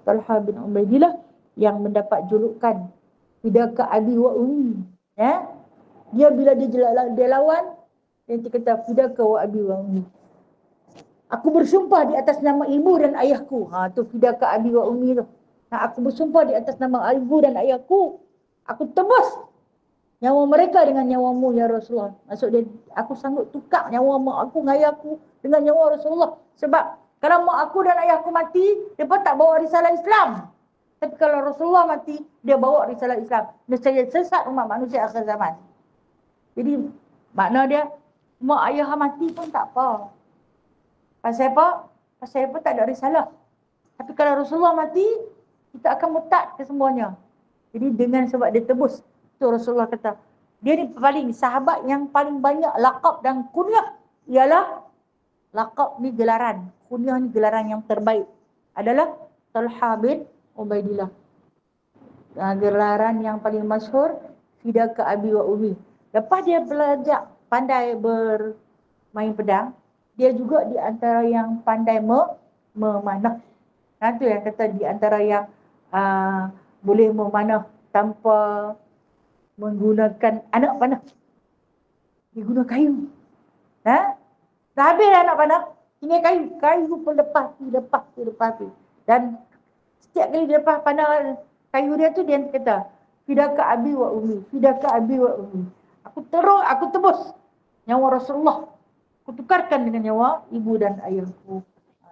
Talha bin Ubaidillah yang mendapat julukan Fidaka Abi wa Ummi. Dia bila dia lawan, dia kata Fidaka wa Abi wa Ummi. Aku bersumpah di atas nama ibu dan ayahku. Tu Fidaka Abi wa Ummi tu. Aku bersumpah di atas nama ibu dan ayahku. Aku tebus nyawa mereka dengan nyawamu ya Rasulullah. Maksud dia, aku sanggup tukar nyawa mak aku dengan ayahku dengan nyawa Rasulullah. Sebab kalau mak aku dan ayahku mati, mereka tak bawa risalah Islam. Tapi kalau Rasulullah mati, dia bawa risalah Islam. Nescaya sesat umat manusia akhir zaman. Jadi makna dia, mak ayah mati pun tak apa. Pasal apa? Pasal apa tak ada risalah. Tapi kalau Rasulullah mati, kita akan murtad ke semuanya. Jadi dengan sebab dia tebus, tu Rasulullah kata, dia ni paling sahabat yang paling banyak laqab dan kunyah. Ialah laqab ni gelaran, kunyah ni gelaran yang terbaik. Adalah Talha bin Ubaidillah. Gelaran yang paling masyhur, Fidaka Abi wa Ummi. Lepas dia belajar pandai bermain pedang, dia juga di antara yang pandai memanah. Itu yang kata di antara yang boleh memanah tanpa menggunakan anak panah. Dia guna kayu. Dah habis dah anak panah, tinggal kayu. Kayu pun lepas. Dan setiap kali dia lepas panah kayu dia tu, dia kata, Fidaka Abi wa Ummi, Fidaka Abi wa Ummi. Aku tebus nyawa Rasulullah. Aku tukarkan dengan nyawa ibu dan ayahku.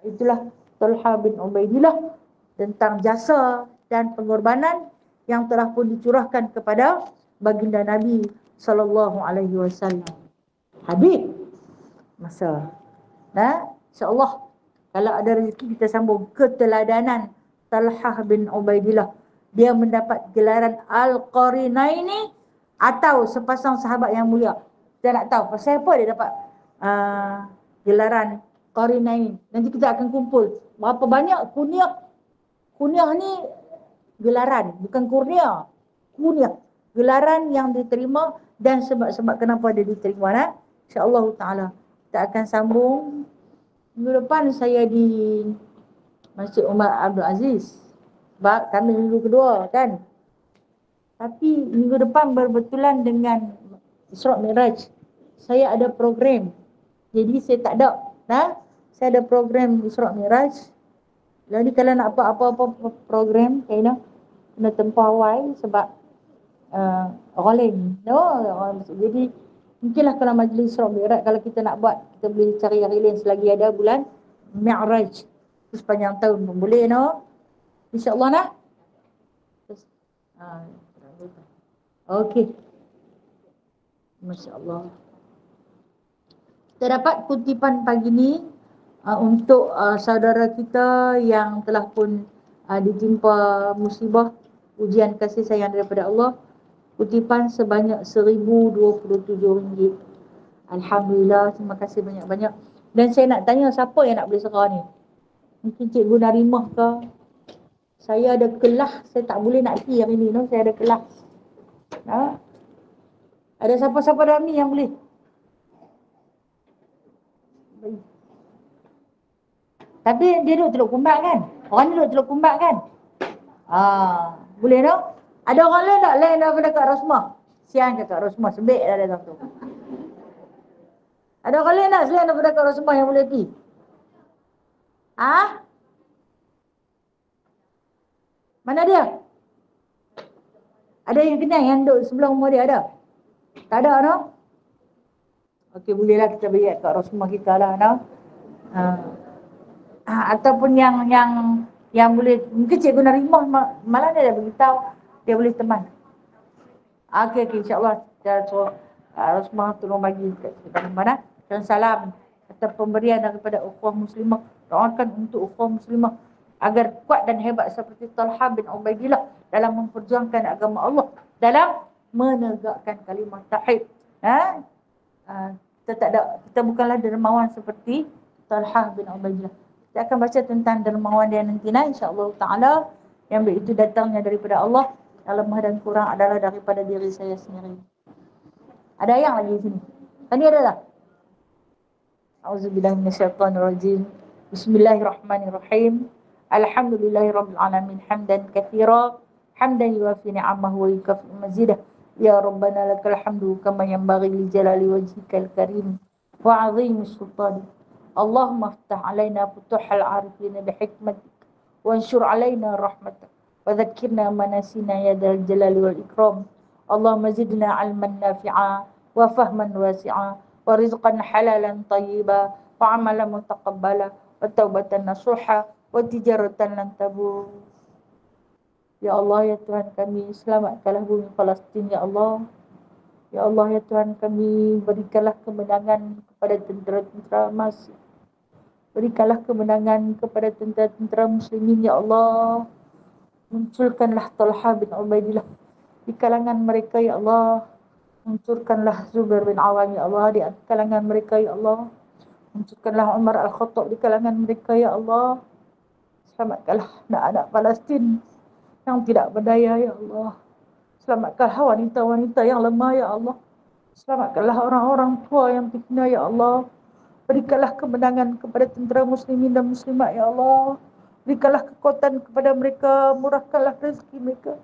Itulah Talha bin Ubaidillah tentang jasa dan pengorbanan yang telah pun dicurahkan kepada baginda Nabi SAW. Habis masa. InsyaAllah kalau ada rezeki kita sambung keteladanan Talha bin Ubaidillah. Dia mendapat gelaran Al-Qarinaini atau sepasang sahabat yang mulia. Kita nak tahu pasal apa dia dapat gelaran Qarinain. Nanti kita akan kumpul. Berapa banyak kunyah? Kunyah ni gelaran, bukan kurnia. Kunyah. Gelaran yang diterima dan sebab-sebab kenapa dia diterima. InsyaAllah ta'ala. Kita akan sambung. Minggu depan saya di Masjid Umar Abdul Aziz. Sebab kami minggu kedua kan. Tapi minggu depan berbetulan dengan Isra' Mi'raj. Saya ada program. Jadi saya tak ada. Saya ada program Isra' Mi'raj. Jadi kalau nak apa-apa program, kena tempah awal sebab orang lain. Jadi mungkinlah kalau majlis Isra' Mi'raj, kalau kita nak buat, kita boleh cari hari lain selagi ada bulan Mi'raj. Sepanjang tahun pun boleh, InsyaAllah Okey. Masya Allah. Kita dapat kutipan pagi ni untuk saudara kita yang telah pun ditimpa musibah, ujian kasih sayang daripada Allah. Kutipan sebanyak RM1,027. Alhamdulillah, terima kasih banyak-banyak. Dan saya nak tanya siapa yang nak boleh serah ni? Mungkin Cikgu Narimah ke? Saya ada kelas, saya tak boleh nak pergi hari ni, saya ada kelas. Ada siapa-siapa dalam ni yang boleh? Tapi dia duduk Teluk Kumbak kan? Orang ni duduk Teluk Kumbak kan? Boleh tak? Ada orang lain tak? Lain daripada Kak Rosmah? Siang ke Kak Rosmah? Sebik dah datang tu. Ada orang lain tak selain daripada Kak Rosmah yang boleh pergi? Mana dia? Ada yang kenal yang duduk sebelah rumah dia ada? Tak ada, no? Okey, bolehlah kita beri kat Rosmah kita lah, no? Ataupun yang boleh, mungkin Cikgu Narimah malah dia dah beritahu dia boleh teman. Okey, insyaAllah kita suruh Rosmah tolong bagi kita mana? Dan salam atau pemberian daripada ukhuwah muslimah. Doakan untuk ukhuwah muslimah agar kuat dan hebat seperti Talha bin Ubaidillah dalam memperjuangkan agama Allah, dalam menegakkan kalimah tauhid. Kita bukanlah dermawan seperti Talha bin Ubaidillah. Kita akan baca tentang dermawan dia nanti, insya-Allah taala, yang itu datangnya daripada Allah, yang lemah dan kurang adalah daripada diri saya sendiri. Ada yang lagi di sini? Tadi ada tak? Auzubillahi minasyaitonirrajim. Bismillahirrahmanirrahim. Alhamdulillahirabbil alamin hamdan katsira hamdan yuwafi ni'amahu wa yukafi mazidah. Ya Rabbana lakal hamdu kama yanbaghi li jalali wajhikal karim wa 'azimi sultanik. Allahumma iftah 'alaina futuhal 'arifin bihikmatik wa anshur 'alaina rahmatak wa dhakkirna manasina ya dzal jalali wal ikram. Allahumma zidna 'ilman nafi'a wa fahman wasi'a wa rizqan halalan tayyiba wa 'amalan mutaqabbala wa taubatan nasuha wa tijaratan lan tabur. Ya Allah, ya Tuhan kami, selamatkanlah bumi Palestin, ya Allah. Ya Allah, ya Tuhan kami, berikanlah kemenangan kepada tentera-tentera Masih. Berikanlah kemenangan kepada tentera-tentera muslimin, ya Allah. Munculkanlah Talha bin Ubaidillah di kalangan mereka, ya Allah. Munculkanlah Zubair bin Awam, ya Allah, di kalangan mereka, ya Allah. Munculkanlah Umar Al-Khattab di kalangan mereka, ya Allah. Selamatkanlah anak-anak Palestin yang tidak berdaya, ya Allah. Selamatkanlah wanita-wanita yang lemah, ya Allah. Selamatkanlah orang-orang tua yang terhina, ya Allah. Berikanlah kemenangan kepada tentera muslimin dan muslimat, ya Allah. Berikanlah kekuatan kepada mereka, murahkanlah rezeki mereka.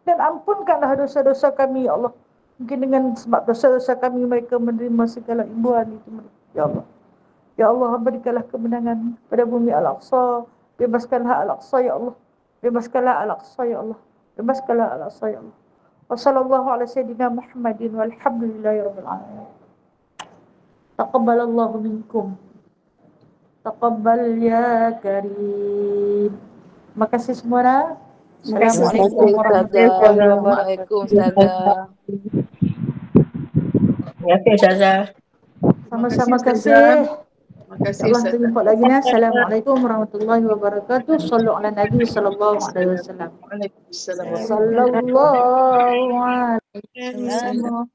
Dan ampunkanlah dosa-dosa kami, ya Allah. Mungkin dengan sebab dosa-dosa kami mereka menerima segala imbuhan itu, ya Allah. Ya Allah, berikanlah kemenangan pada bumi Al-Aqsa. Bebaskanlah Al-Aqsa, ya Allah. Bebaskanlah Al-Aqsa, ya Allah. Bebaskanlah Al-Aqsa, ya Allah. Wa sallallahu ala sayyidina Muhammadin walhamdulillahirabbil alamin. Taqabbalallahu minkum. Taqabbal ya karim. Terima kasih semua. Assalamualaikum warahmatullahi wabarakatuh. Ustazah. Terima kasih Ustazah. Sama-sama kasih. Terima kasih InsyaAllah Ustazah. kita jumpa lagi. Assalamualaikum warahmatullahi wabarakatuh. Sallu ala Nabi sallallahu alaihi wasallam. Waalaikumsalam. Sallallahu alaihi wasallam.